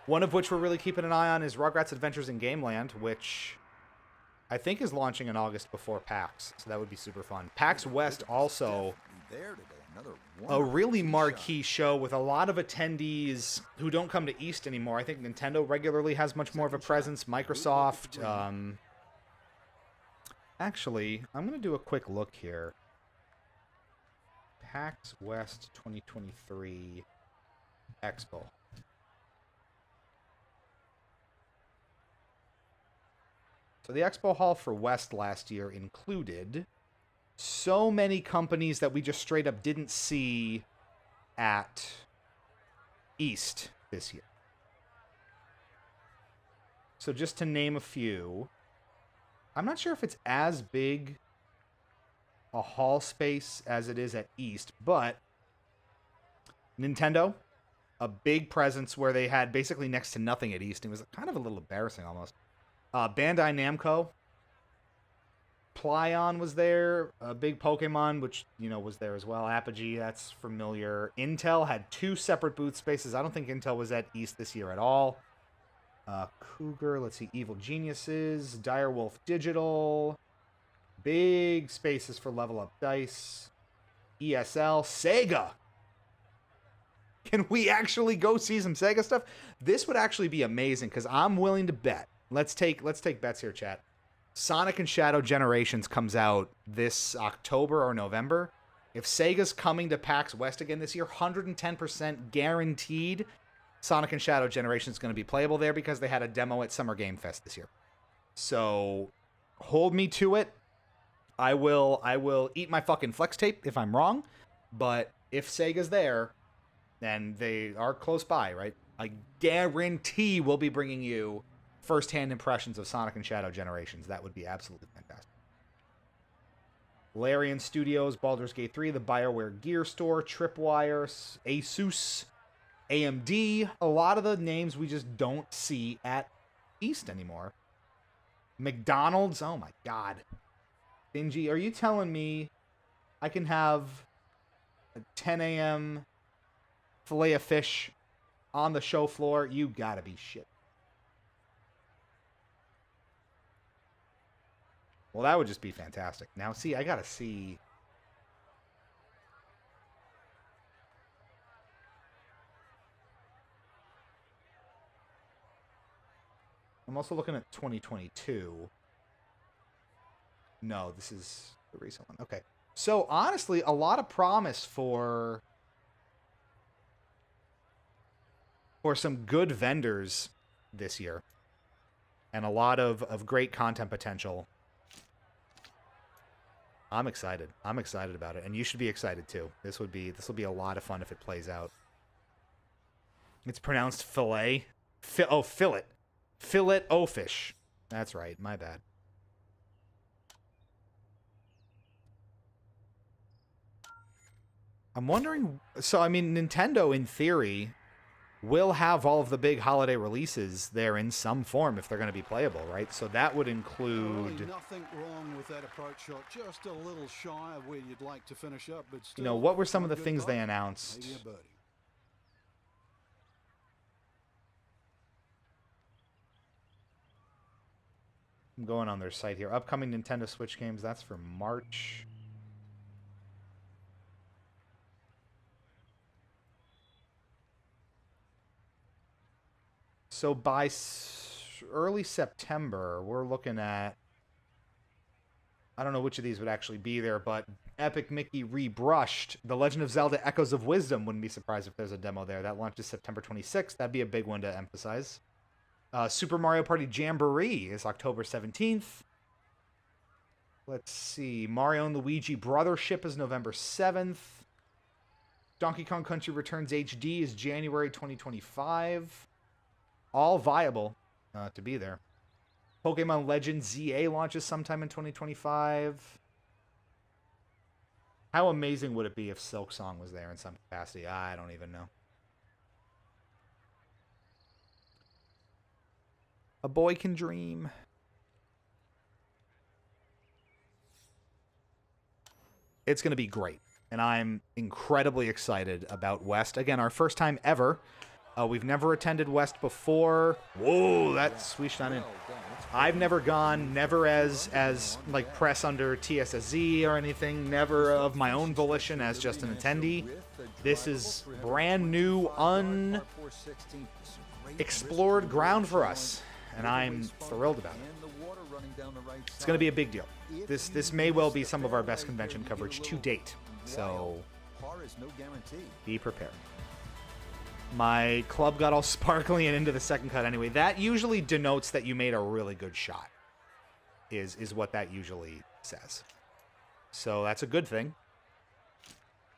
One of which we're really keeping an eye on is Rugrats Adventures in Gameland, which I think is launching in August before PAX, so that would be super fun. PAX West also There today. Another a really wonderful tee marquee shot. show with a lot of attendees who don't come to East anymore. I think Nintendo regularly has much more of a presence. Microsoft. Actually, I'm going to do a quick look here. PAX West 2023 Expo. So the Expo Hall for West last year included so many companies that we just straight up didn't see at East this year. So just to name a few, I'm not sure if it's as big a hall space as it is at East, but Nintendo, a big presence where they had basically next to nothing at East. It was kind of a little embarrassing almost. Bandai Namco, Plaion was there, a big Pokemon, which, you know, was there as well. Apogee, that's familiar. Intel had 2 separate booth spaces. I don't think Intel was at East this year at all. Cougar, let's see, Evil Geniuses, Direwolf Digital, big spaces for Level Up Dice, ESL, Sega. Can we actually go see some Sega stuff? This would actually be amazing because I'm willing to bet. Let's take bets here, chat. Sonic and Shadow Generations comes out this October or November. If Sega's coming to PAX West again this year, 110% guaranteed Sonic and Shadow Generations is going to be playable there because they had a demo at Summer Game Fest this year. So hold me to it. I will eat my fucking flex tape if I'm wrong, but if Sega's there, then they are close by, right? I guarantee we'll be bringing you first-hand impressions of Sonic and Shadow Generations. That would be absolutely fantastic. Larian Studios, Baldur's Gate 3, the BioWare Gear Store, Tripwire, Asus, AMD. A lot of the names we just don't see at East anymore. McDonald's, oh my god. Dingy, are you telling me I can have a 10 a.m. fillet of fish on the show floor? You gotta be shit. Well, that would just be fantastic. Now, see, I gotta see. I'm also looking at 2022. No, this is the recent one. Okay. So, honestly, a lot of promise for some good vendors this year. And a lot of great content potential. I'm excited. I'm excited about it, and you should be excited too. This will be a lot of fun if it plays out. It's pronounced fillet. Fillet. Fillet o fish. That's right. My bad. I'm wondering. So I mean, Nintendo, in theory, will have all of the big holiday releases there in some form if they're going to be playable, right? So that would include... Really nothing wrong with that approach shot. Just a little shy of where you'd like to finish up, but still... You know, what were some of the good things putt, they announced? maybe a birdie. I'm going on their site here. Upcoming Nintendo Switch games, that's for March. So by early September, we're looking at... I don't know which of these would actually be there, but Epic Mickey Rebrushed. The Legend of Zelda Echoes of Wisdom. Wouldn't be surprised if there's a demo there. That launches September 26th. That'd be a big one to emphasize. Super Mario Party Jamboree is October 17th. Let's see. Mario and Luigi Brothership is November 7th. Donkey Kong Country Returns HD is January 2025. All viable to be there. Pokemon Legends ZA launches sometime in 2025. How amazing would it be if Silk Song was there in some capacity? I don't even know. A boy can dream. It's going to be great. And I'm incredibly excited about West. Again, our first time ever. We've never attended West before. Whoa, that swished on in. I've never gone, never as like press under TSSZ or anything, never of my own volition as just an attendee. This is brand new, unexplored ground for us, and I'm thrilled about it. It's going to be a big deal. This may well be some of our best convention coverage to date, so be prepared. My club got all sparkly and into the second cut anyway. That usually denotes that you made a really good shot, is what that usually says. So that's a good thing.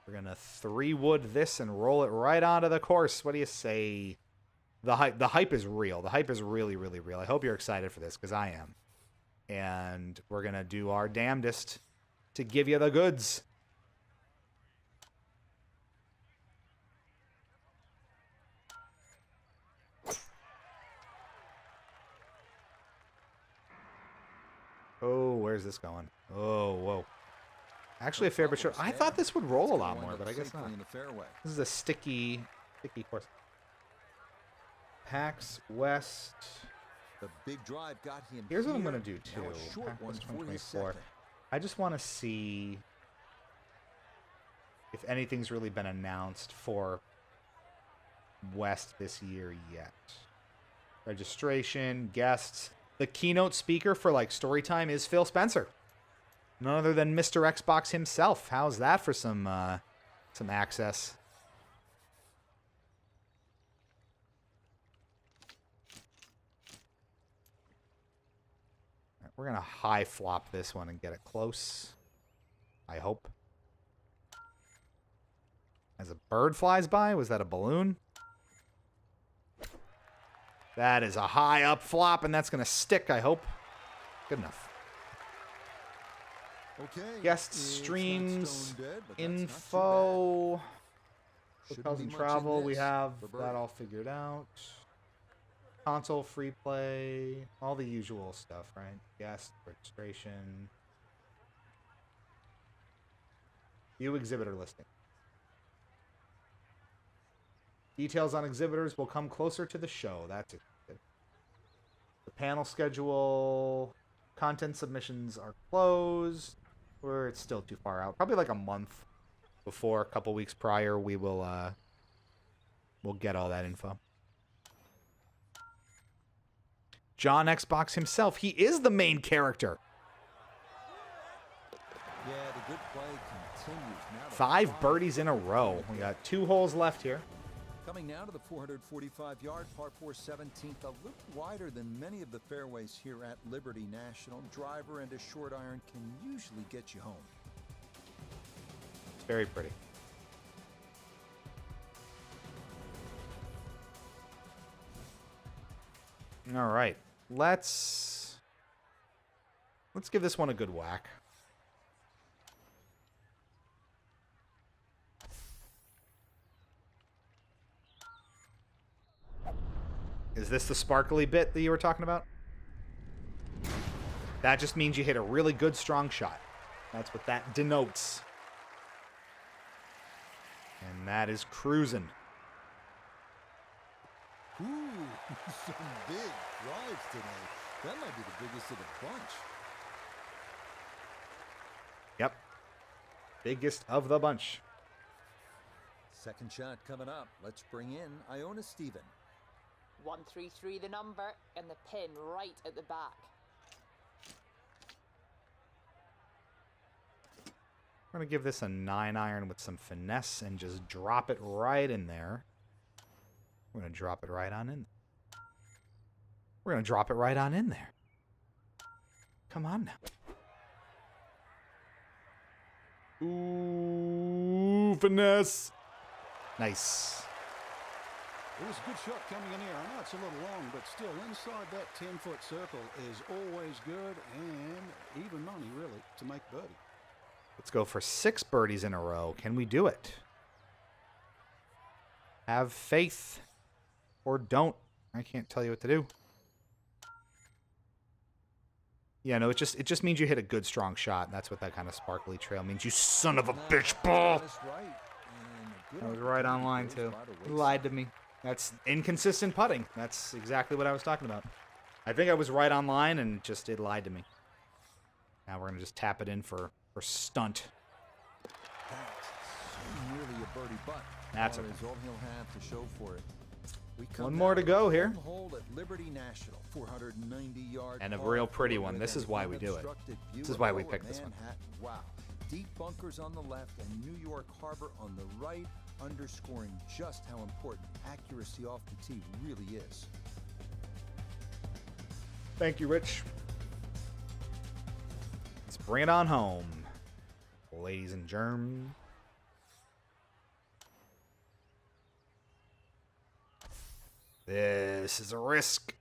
We're going to 3-wood this and roll it right onto the course. What do you say? The hype is real. The hype is really, really real. I hope you're excited for this, because I am. And we're going to do our damnedest to give you the goods. Oh, where's this going? Oh, whoa. Actually, a fair bit short. I thought this would roll a lot more, but I guess not. This is a sticky course. PAX West. The big drive got him. Here's what I'm here. going to do, too. Now a short PAX one West for his 2024. second. I just want to see if anything's really been announced for West this year yet. Registration, guests. The keynote speaker for like Storytime is Phil Spencer, none other than Mr. Xbox himself. How's that for some access? Right, we're gonna high flop this one and get it close. I hope. As a bird flies by, was that a balloon? That is a high up flop, and that's going to stick, I hope. Good enough. Okay. Guest it's not streams, stone dead, but that's not too info, bad. Shouldn't hotels be and much in travel. We this have for that birdie. all figured out. Console free play, all the usual stuff, right? Guest registration. View exhibitor listing. Details on exhibitors will come closer to the show. That's it. The panel schedule, content submissions are closed. It's still too far out. Probably like a month before, a couple weeks prior, we'll get all that info. John Xbox himself, he is the main character. Yeah, the good play continues. Now to 5 birdies in a row. We got 2 holes left here. Coming now to the 445-yard par 4 17th, a little wider than many of the fairways here at Liberty National. Driver and a short iron can usually get you home. It's very pretty. All right. Let's give this one a good whack. Is this the sparkly bit that you were talking about? That just means you hit a really good, strong shot. That's what that denotes. And that is cruising. Ooh, some big drives today. That might be the biggest of the bunch. Yep. Biggest of the bunch. Second shot coming up. Let's bring in Iona Stephen. 133 the number, and the pin right at the back. We're going to give this a 9-iron with some finesse and just drop it right in there. We're going to drop it right on in. We're going to drop it right on in there. Come on now. Ooh, finesse. Nice. It was a good shot coming in here. I know it's a little long, but still inside that 10-foot circle is always good and even money, really, to make birdie. Let's go for 6 birdies in a row. Can we do it? Have faith or don't. I can't tell you what to do. Yeah, no, it just means you hit a good, strong shot. And that's what that kind of sparkly trail means. You son of a bitch ball. I was right on line, too. You lied to me. That's inconsistent putting. That's exactly what I was talking about. I think I was right on line, and just it lied to me. Now we're going to just tap it in for stunt. That's nearly a birdie putt. That's Par okay. is all he'll have to show for it. We come One now more to go the here. home hole at Liberty National, 490-yard And a par real pretty four one. with This an is why we do it. unobstructed view This is of why we lower picked this one. Manhattan. Wow. Deep bunkers on the left and New York Harbor on the right, underscoring just how important accuracy off the tee really is. Thank you, Rich. Let's bring it on home, ladies and germs. This is a risk.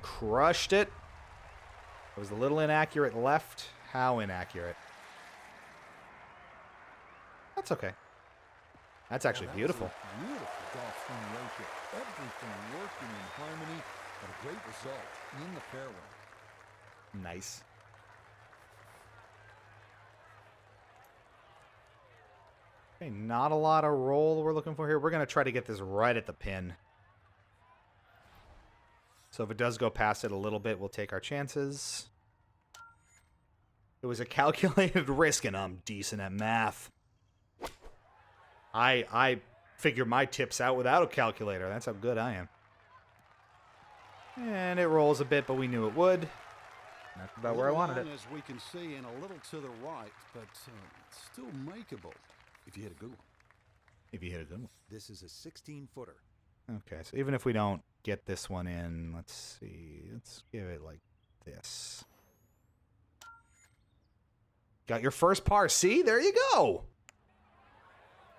Crushed it. It was a little inaccurate left. How inaccurate? That's okay. That's actually Now, that beautiful. was a beautiful golf swing right here. Everything working in harmony, but a great result in the fairway. Nice. Okay, not a lot of roll we're looking for here. We're going to try to get this right at the pin. So if it does go past it a little bit, we'll take our chances. It was a calculated risk, and I'm decent at math. I figure my tips out without a calculator. That's how good I am. And it rolls a bit, but we knew it would. That's about where I wanted it. As we can see, and a little to the right, but still makeable if you hit a good one. If you hit a good one. This is a 16-footer. Okay, so even if we don't get this one in, let's see. Let's give it like this. Got your first par. See? There you go.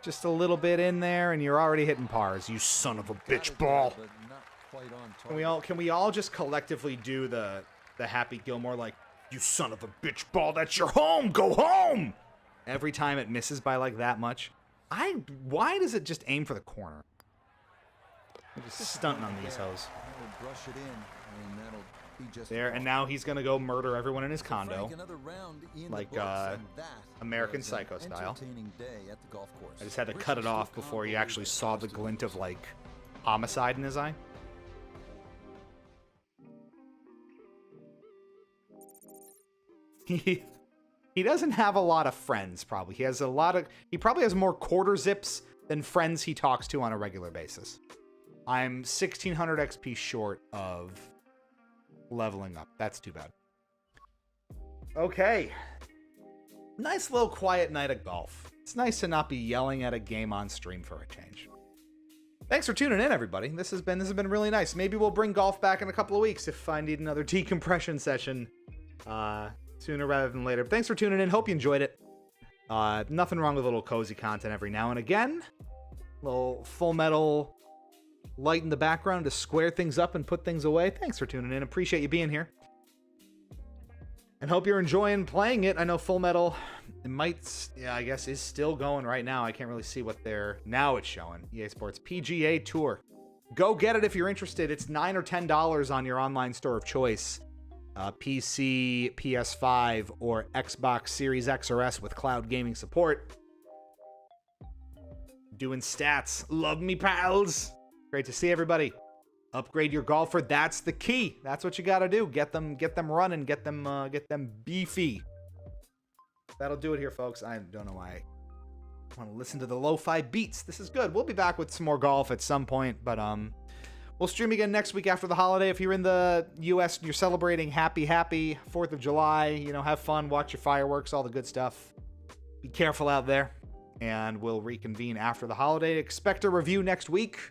Just a little bit in there, and you're already hitting pars, you son of a bitch ball. But not quite on target. Can we all just collectively do the Happy Gilmore, like, you son of a bitch ball, that's your home, go home! Every time it misses by like that much. Why does it just aim for the corner? I'm just stunting on these hoes. He'll brush it in, and that'll be just There, and now he's gonna go murder everyone in his condo. another round in Like, the books, and that American was an Psycho style. entertaining day at the golf course. I just had to cut it off before you actually saw the glint of, like, homicide in his eye. He doesn't have a lot of friends, probably. He probably has more quarter zips than friends he talks to on a regular basis. I'm 1600 XP short of leveling up. That's too bad. Okay. Nice little quiet night of golf. It's nice to not be yelling at a game on stream for a change. Thanks for tuning in, everybody. This has been really nice. Maybe we'll bring golf back in a couple of weeks if I need another decompression session sooner rather than later. But thanks for tuning in. Hope you enjoyed it. Nothing wrong with a little cozy content every now and again. Little Full Metal light in the background to square things up and put things away. Thanks for tuning in. Appreciate you being here. And hope you're enjoying playing it. I know Full Metal, I guess is still going right now. I can't really see what now it's showing. EA Sports PGA Tour. Go get it if you're interested. It's $9 or $10 on your online store of choice. PC, PS5, or Xbox Series X or S with cloud gaming support. Doing stats. Love me, pals. Great to see everybody. Upgrade your golfer. That's the key. That's what you got to do. Get them running. Get them beefy. That'll do it here, folks. I don't know why I want to listen to the lo-fi beats. This is good. We'll be back with some more golf at some point, but we'll stream again next week after the holiday. If you're in the U.S. and you're celebrating happy 4th of July, have fun, watch your fireworks, all the good stuff. Be careful out there, and we'll reconvene after the holiday. Expect a review next week.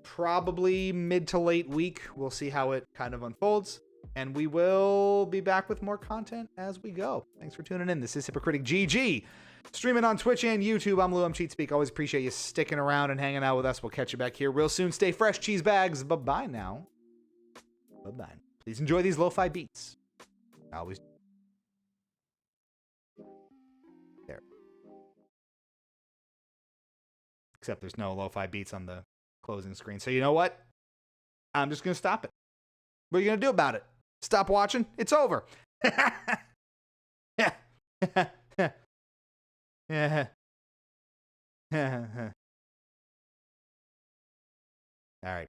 Probably mid to late week. We'll see how it kind of unfolds. And we will be back with more content as we go. Thanks for tuning in. This is Hypocritic GG. Streaming on Twitch and YouTube. I'm Lou, I'm Cheatspeak. Always appreciate you sticking around and hanging out with us. We'll catch you back here real soon. Stay fresh, cheese bags. Bye-bye now. Bye-bye. Please enjoy these lo-fi beats. Always. There. Except there's no lo-fi beats on the closing screen. So you know what? I'm just going to stop it. What are you going to do about it? Stop watching? It's over. Yeah. Yeah. All right.